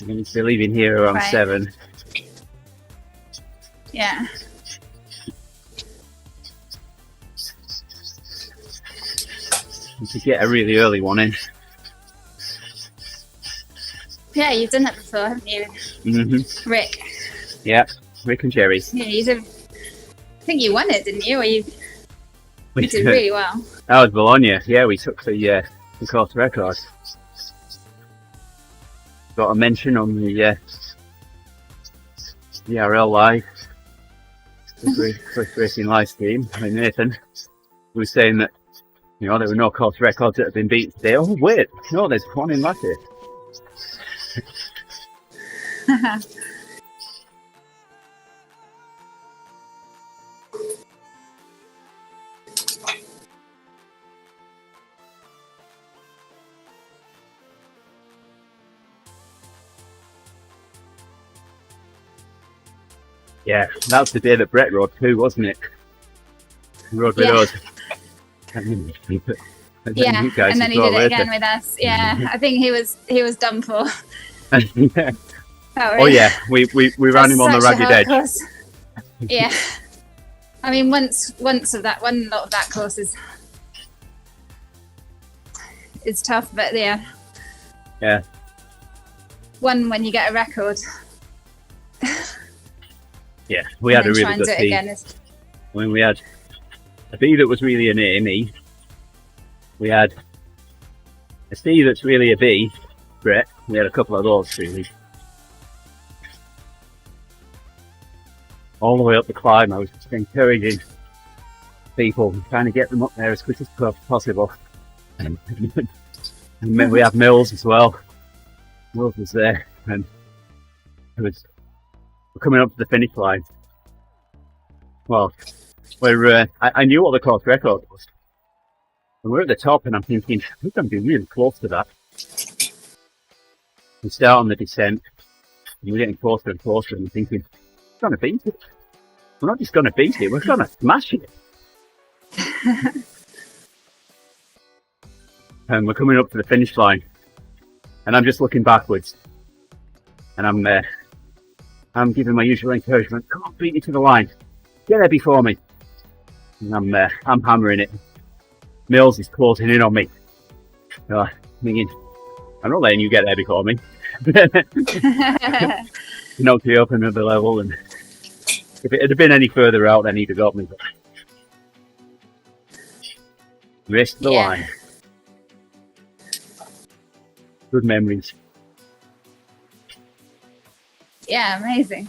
S1: We need to be leaving here around 7.
S2: Yeah.
S1: We could get a really early one in.
S2: Yeah, you've done that before, haven't you?
S1: Mm-hmm.
S2: Rick.
S1: Yeah, Rick and Jerry.
S2: Yeah, you did. I think you won it, didn't you? Or you did really well.
S1: That was Bologna. Yeah, we took the course record. Got a mention on the ERL Live, the Swiss Racing live stream. And Nathan was saying that, you know, there were no course records that have been beaten today. Oh wait, no, there's one in Latte. Yeah, that was the day that Brett rode too, wasn't it? He rode with us.
S2: Yeah, and then he did it again with us. Yeah, I think he was done for.
S1: Yeah. Oh yeah, we ran him on the ragged edge.
S2: Course. Yeah, I mean once of that, one lot of that course is tough, but yeah.
S1: Yeah.
S2: One when you get a record.
S1: Yeah, we had a really good team. I mean, we had a B that was really an A, me. We had a C that's really a B, Brett. We had a couple of those really. All the way up the climb, I was just encouraging people, trying to get them up there as quick as possible. And then we had Mills as well. Mills was there, and we're coming up to the finish line. Well, I knew what the course record was. And we're at the top, and I'm thinking, I think I'm being really close to that. We start on the descent, and we're getting closer and closer, and we're thinking, we're going to beat it. We're not just going to beat it, we're going to smash it. And we're coming up to the finish line, and I'm just looking backwards, and I'm giving my usual encouragement. Come on, beat me to the line. Get there before me. And I'm hammering it. Mills is closing in on me. I'm thinking, I'm not letting you get there before me. Knocked me up another level, and if it had been any further out, then he'd have got me. But missed the line. Good memories.
S2: Yeah, amazing.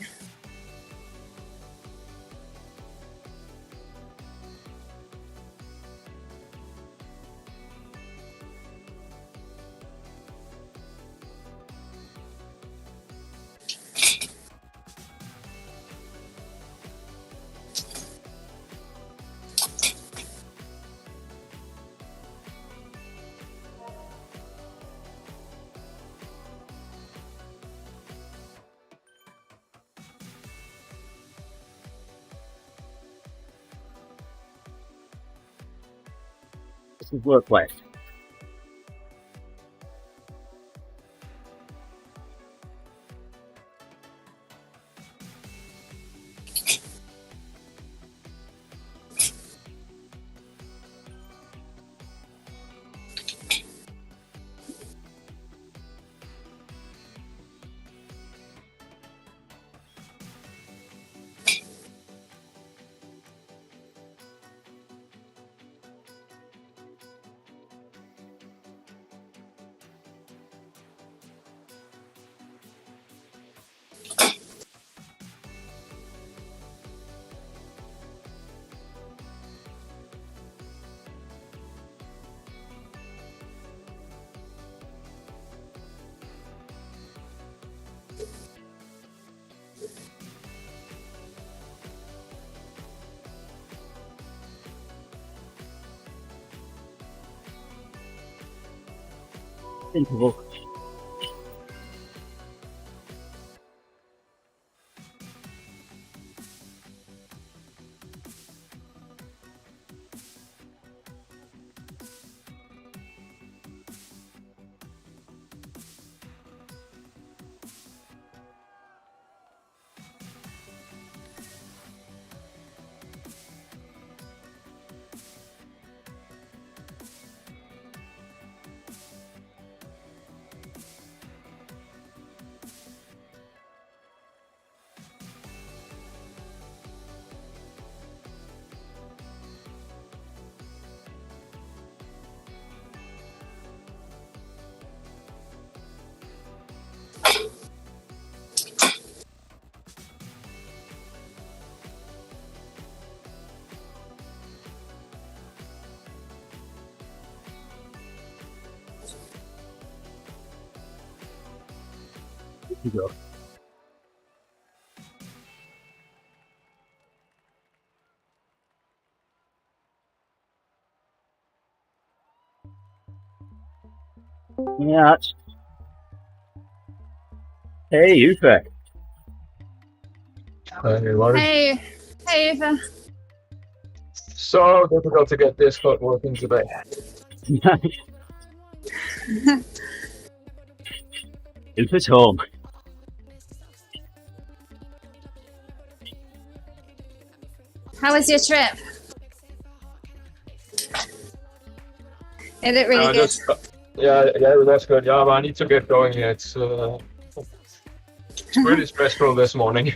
S1: This is work left. Interval. You go. Yeah. Hey, Ufa.
S2: Hey, Eva.
S3: So difficult to get Discord working today.
S1: Ufa's home.
S2: How was your trip? It looked really good.
S3: Yeah, that's good. Yeah, but I need to get going here. It's pretty stressful this morning.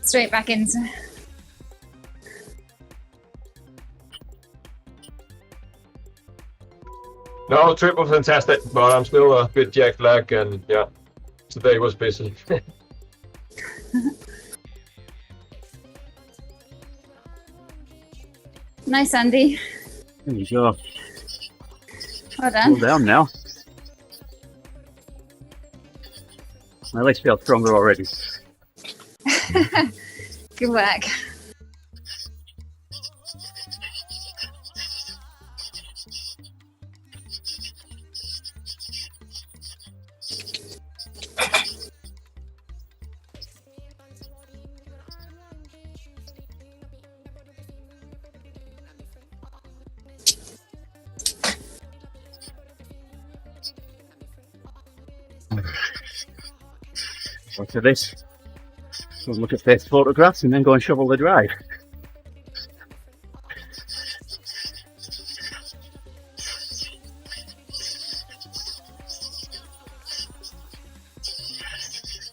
S2: Straight back into.
S3: No, trip was fantastic, but I'm still a bit jet lag, and yeah, today was busy.
S2: Nice, Andy.
S1: There you go.
S2: Well
S1: Cool
S2: done.
S1: down now. My legs feel stronger already.
S2: Good work.
S1: After this, we'll look at this photographs and then go and shovel the drive.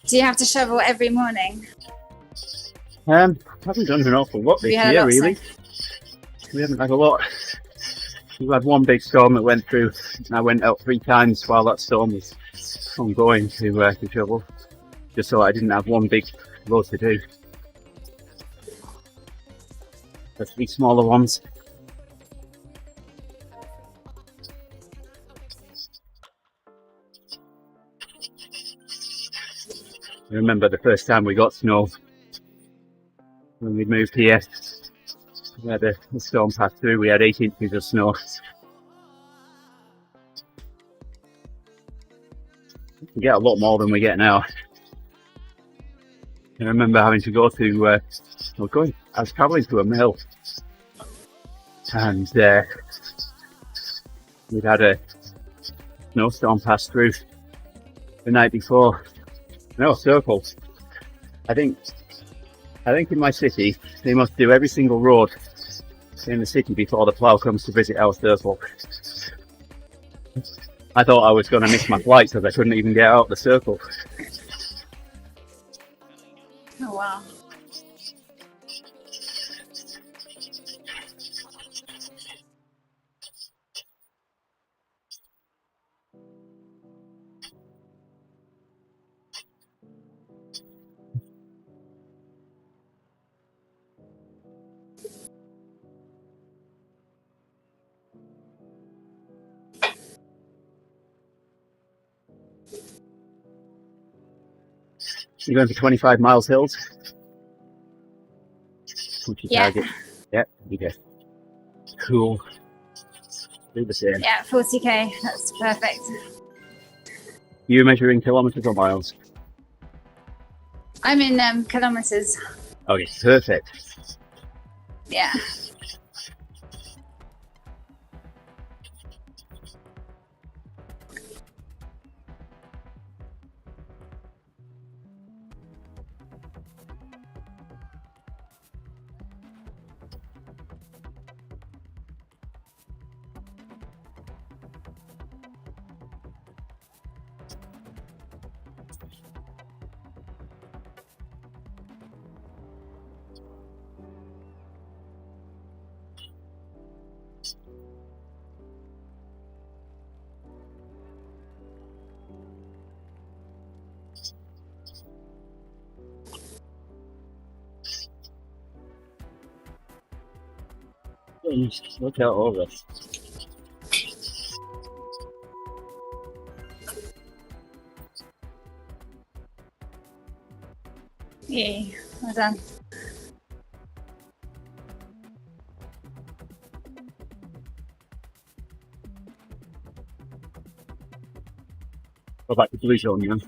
S2: Do you have to shovel every morning?
S1: Haven't done an awful lot this year, really. We haven't had a lot. We had one big storm that went through, and I went out 3 times while that storm was ongoing to shovel, just so I didn't have one big load to do. The 3 smaller ones. I remember the first time we got snow when we moved here. We had the storm passed through, we had 8 inches of snow. We get a lot more than we get now. I remember having to go to, I was travelling to a mill, and we'd had a snowstorm pass through the night before. No, circle. I think in my city, they must do every single road in the city before the plough comes to visit our circle. I thought I was going to miss my flight because I couldn't even get out the circle.
S2: Oh, wow.
S1: You're going for 25 miles Hils? What's your
S2: Yeah.
S1: target? Yeah, you get. Cool. Do the same.
S2: Yeah, 40k. That's perfect.
S1: You measuring kilometres or miles?
S2: I'm in kilometers.
S1: Okay, perfect.
S2: Yeah.
S1: Look out all this.
S2: Yeah. Well done.
S1: Go back to blue zone, man.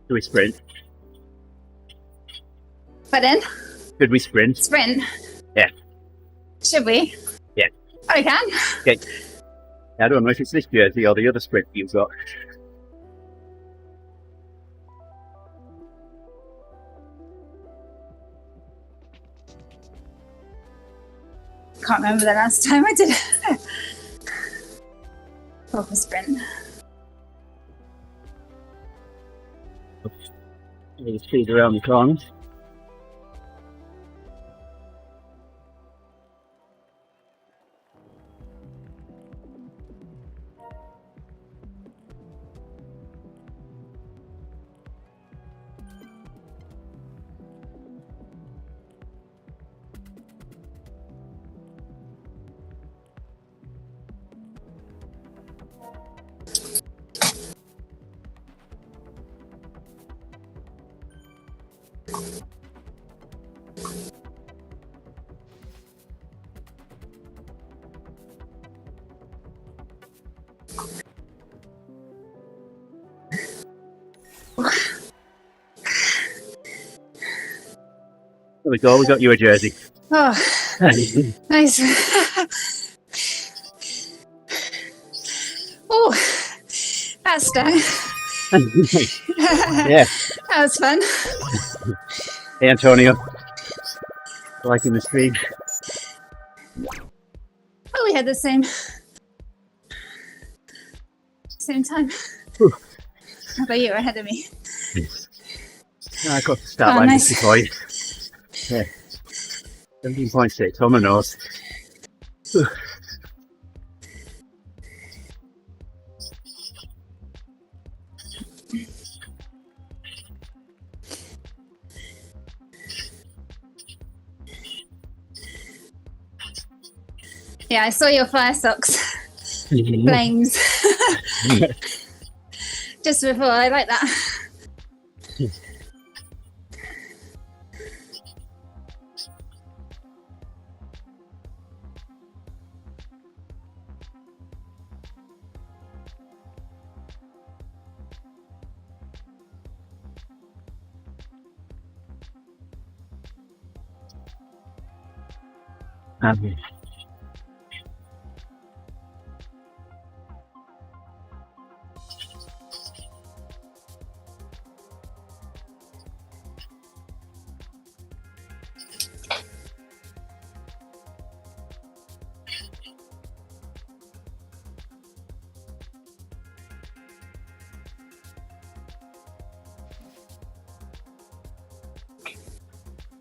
S1: Do we sprint?
S2: Pardon?
S1: Could we sprint?
S2: Sprint?
S1: Yeah.
S2: Should we?
S1: Yeah.
S2: Oh, we can.
S1: Okay. I don't know if it's this jersey or the other sprint you've got.
S2: Can't remember the last time I did it. Proper sprint.
S1: There's speed around the corners. There we go. We got you a jersey.
S2: Oh, nice. Oh, that stung.
S1: Yeah.
S2: That was fun.
S1: Hey, Antonio. Liking the stream.
S2: Oh, we had the same time.
S1: Whew.
S2: How about you? Ahead of me.
S1: I got the start line just before you. Yeah. 17.6 on the nose. Whew.
S2: Yeah, I saw your fire socks. Flames. Just before, I like that.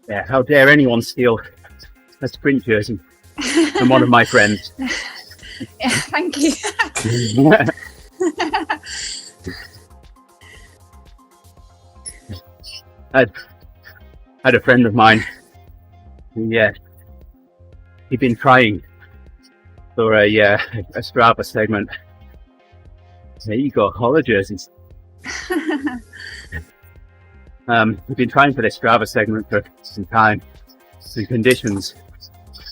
S1: Yeah, how dare anyone steal a sprint jersey from one of my friends.
S2: Yeah, thank you.
S1: I had a friend of mine. He'd been trying for a Strava segment. There you go, all the jerseys. We've been trying for this Strava segment for some time. The conditions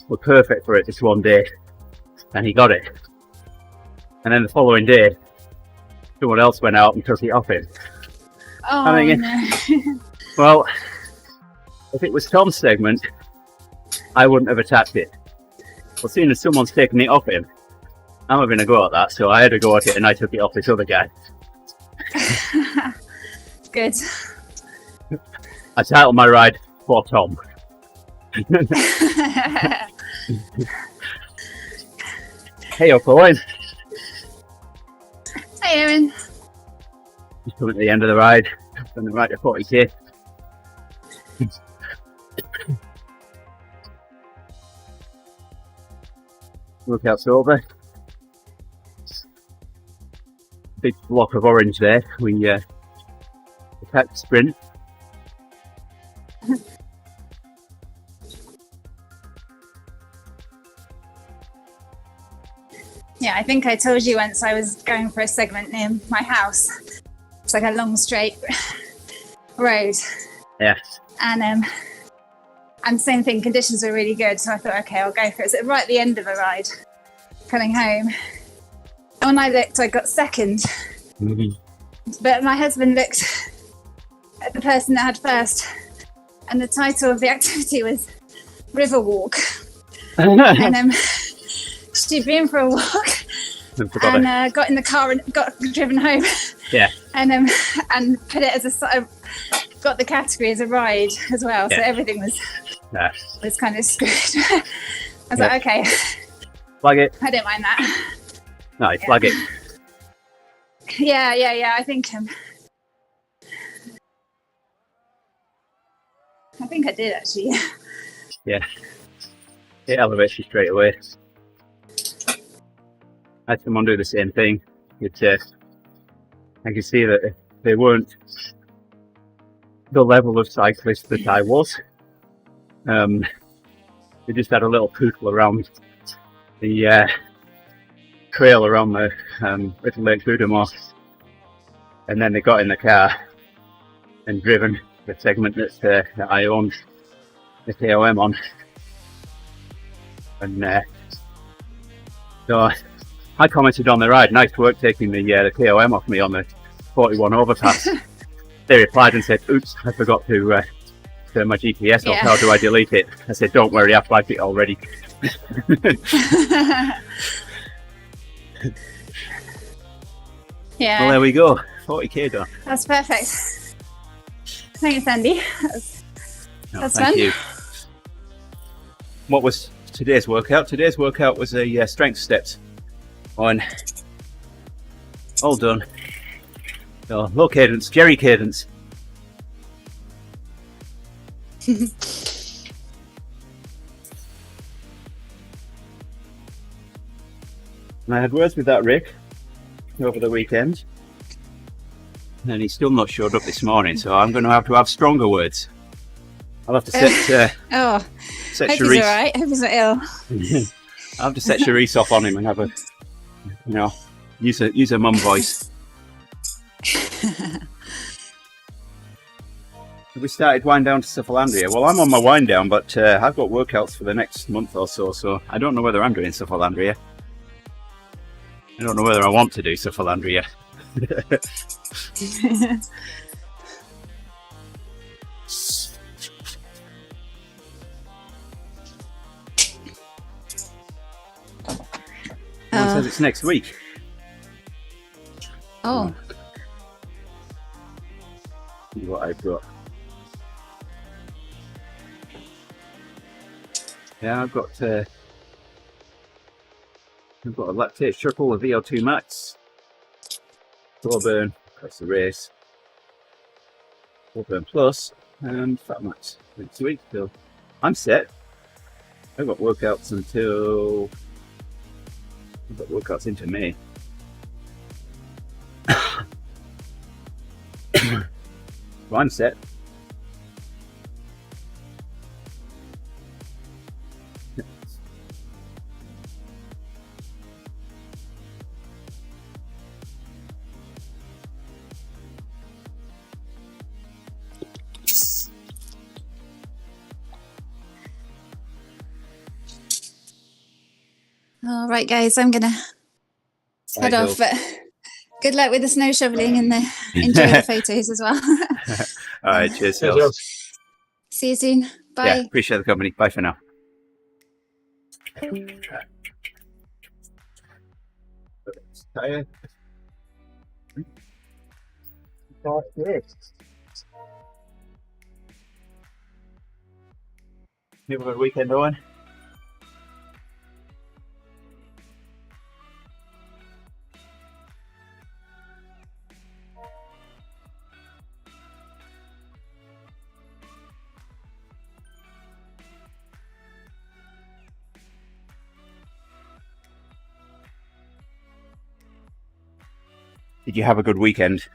S1: were perfect for it just one day, and he got it. And then the following day, someone else went out and took it off him.
S2: Oh, no.
S1: Well, if it was Tom's segment, I wouldn't have attacked it. Well, seeing as someone's taken it off him, I'm having a go at that, so I had a go at it and I took it off this other guy.
S2: Good.
S1: I titled my ride for Tom. Hey up, Owen.
S2: Hey, Erin.
S1: Just coming to the end of the ride. On the right to 40k. Workout's over. Big block of orange there. We attacked the sprint.
S2: Yeah, I think I told you once I was going for a segment near my house. It's like a long straight road.
S1: Yeah.
S2: And same thing, conditions were really good, so I thought, okay, I'll go for it. So right at the end of the ride, coming home. And when I looked, I got second.
S1: Mm-hmm.
S2: But my husband looked at the person that had first, and the title of the activity was River Walk. And she'd been for a walk and got in the car and got driven home.
S1: Yeah.
S2: And put it as got the category as a ride as well. Yeah. So everything was kind of screwed. I was like, okay.
S1: Flag it.
S2: I don't mind that.
S1: No, flag it.
S2: Yeah. I think I did actually.
S1: Yeah. It elevates you straight away. I had someone do the same thing. I could see that they weren't the level of cyclist that I was. They just had a little poodle around the trail around the Little Lake Budamore, and then they got in the car and driven the segment that I owned the KOM on, and so I commented on the ride, nice work taking the KOM off me on the 41 overpass. They replied and said, oops, I forgot to turn my GPS off.
S2: Yeah.
S1: How do I delete it? I said, don't worry, I've flagged it already.
S2: Yeah.
S1: Well, there we go. 40k done.
S2: That's perfect. Thanks, Andy. That's
S1: thank
S2: fun.
S1: you. What was today's workout? Today's workout was a strength steps on. All done. So, low cadence, Jerry cadence. And I had words with that Rick over the weekend, and he still not showed up this morning, so I'm going to have stronger words. I'll have to set
S2: Oh,
S1: set
S2: hope he's
S1: Charisse.
S2: alright. Hope he's not ill.
S1: I'll have to set Charisse off on him and have a, use her mum voice. We started wind down to Cephalandria. Well, I'm on my wind down, but I've got workouts for the next month or so, so I don't know whether I'm doing Cephalandria. I don't know whether I want to do Cephalandria. It says it's next week.
S2: Oh.
S1: See what I've got. Yeah, I've got a lactate triple, a VO2 max, slow burn, that's the race, slow burn plus, and fat max next week. So I'm set. I've got workouts into May. So I'm set.
S2: All right, guys, I'm gonna head off. But good luck with the snow shoveling and enjoy the photos as well.
S1: All right, cheers.
S3: Cheers,
S1: Hils.
S3: Hils.
S2: See you soon. Bye.
S1: Yeah, appreciate the company. Bye for now. Tired. You have a good weekend, Owen? Did you have a good weekend?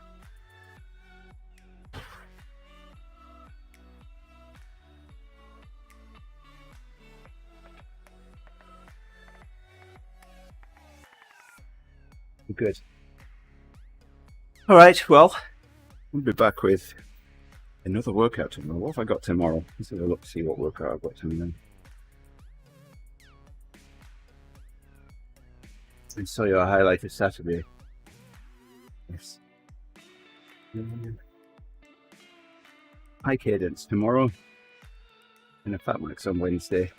S1: Good. All right, well, we'll be back with another workout tomorrow. What have I got tomorrow? Let's have a look to see what workout I've got tomorrow. I saw your highlight of Saturday. Yes. High cadence tomorrow and a fat max on Wednesday.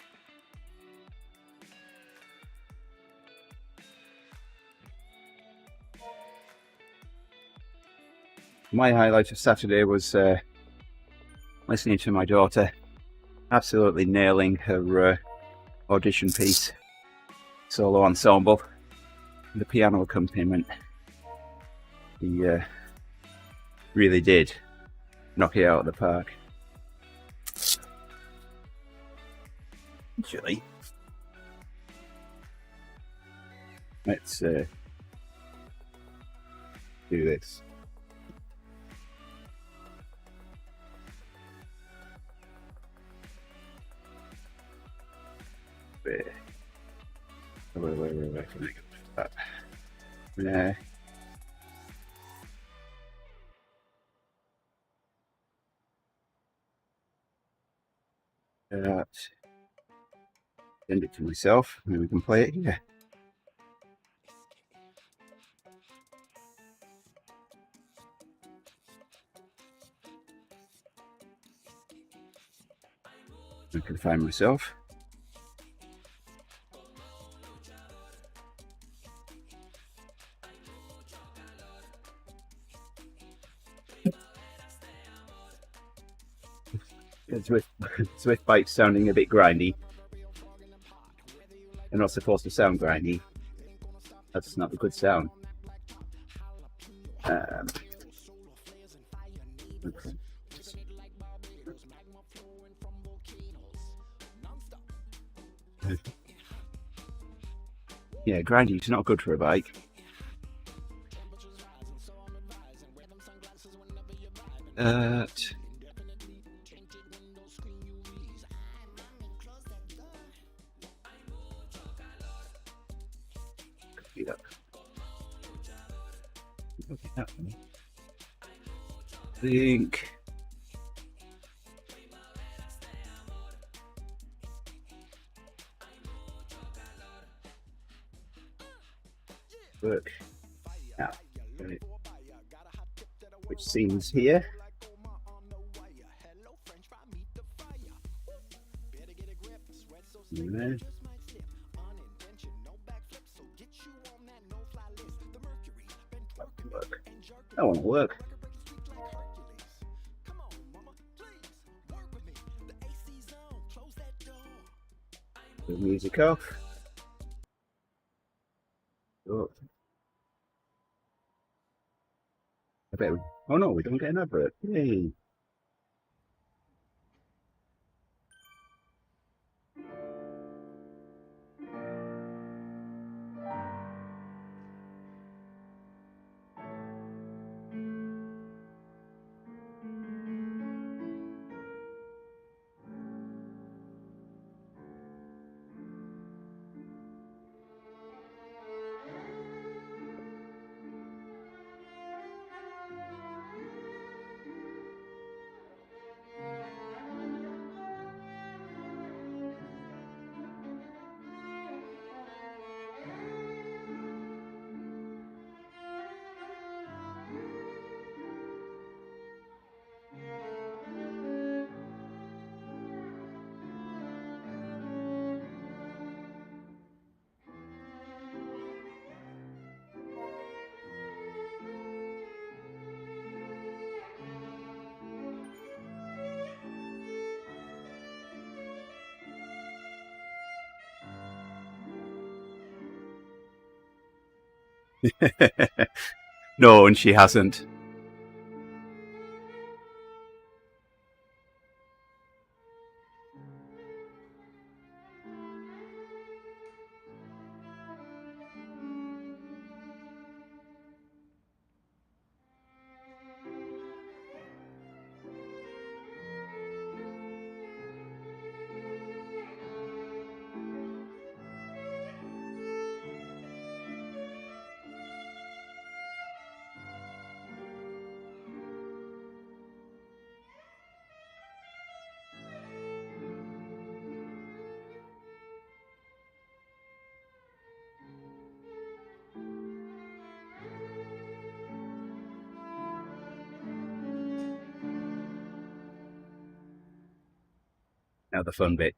S1: My highlight of Saturday was listening to my daughter absolutely nailing her audition piece, solo ensemble, the piano accompaniment. He really did knock it out of the park. Actually, let's do this. Wait. Yeah. Send it to myself, and we can play it here. I can find myself. Swift bike's sounding a bit grindy. They're not supposed to sound grindy. That's not a good sound. Yeah, grindy is not good for a bike. I think work now. Which scene's here? There. Work. I want to work. The music off. Oh. I bet we, oh no, we don't get an advert. Yay. No, and she hasn't. Now the fun bit.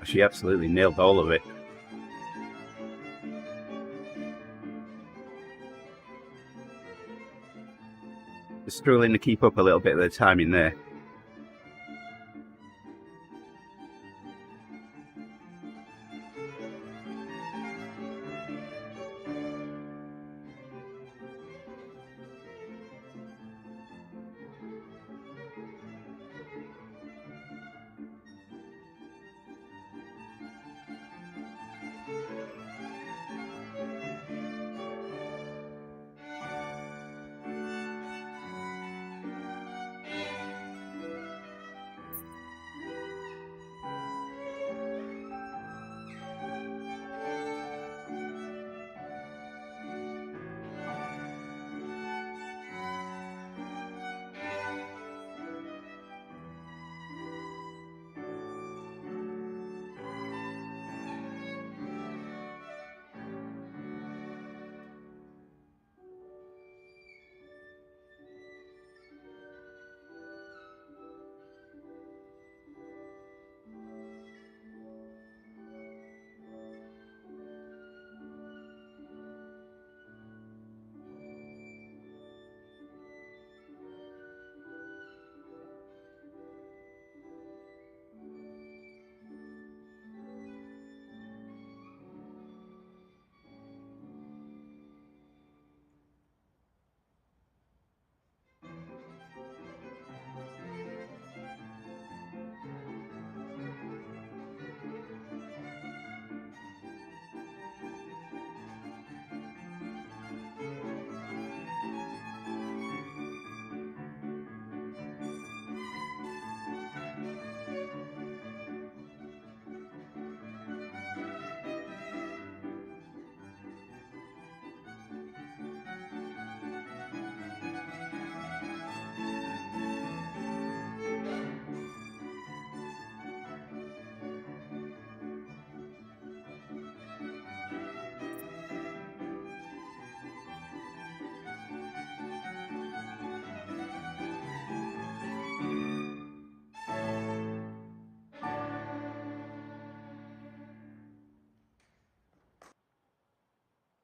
S1: She absolutely nailed all of it. Just struggling to keep up a little bit of the timing there.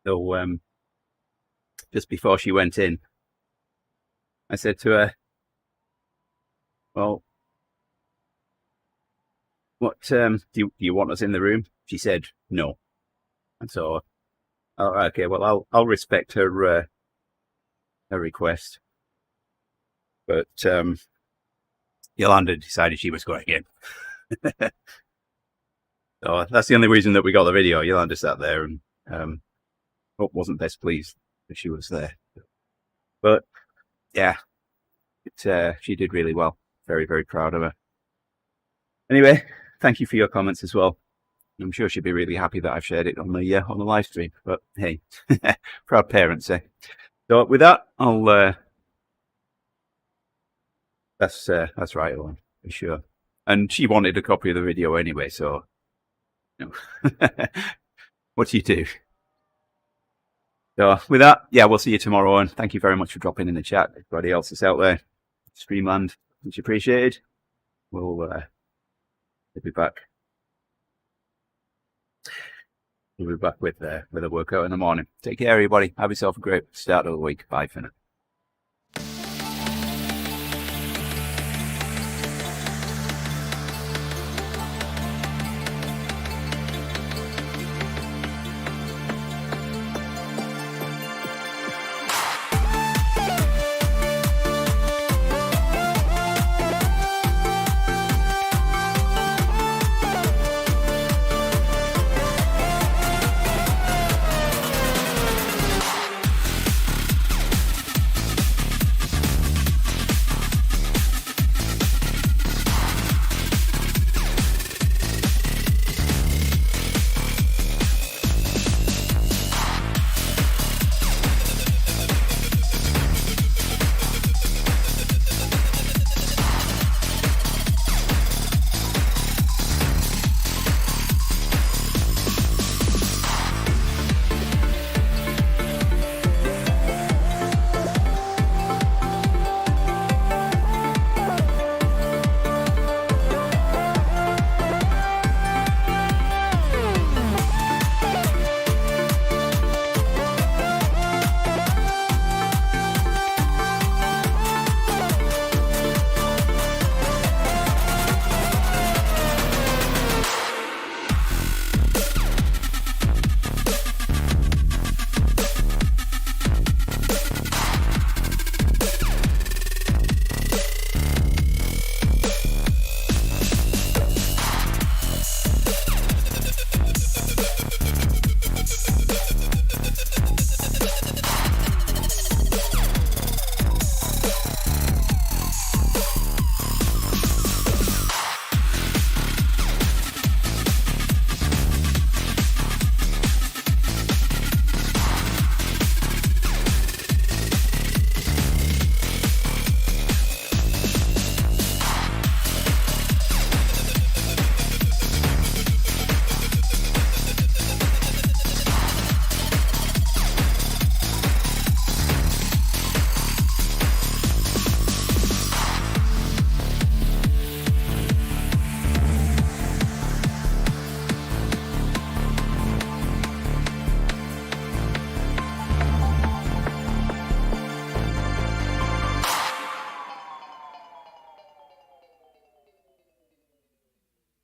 S1: So just before she went in, I said to her, well, what do you want us in the room? She said no. And so, oh, okay, well, I'll respect her request. But Yolanda decided she was going in. So that's the only reason that we got the video. Yolanda sat there and wasn't best pleased that she was there. But yeah, she did really well. Very, very proud of her. Anyway, thank you for your comments as well. I'm sure she'd be really happy that I've shared it on the live stream. But hey, proud parents, eh? So with that, I'll. That's right, Owen, for sure. And she wanted a copy of the video anyway, so you know. What do you do? So with that, yeah, we'll see you tomorrow, and thank you very much for dropping in the chat. Everybody else that's out there, Streamland, much appreciated. We'll be back. We'll be back with a workout in the morning. Take care, everybody. Have yourself a great start of the week. Bye for now.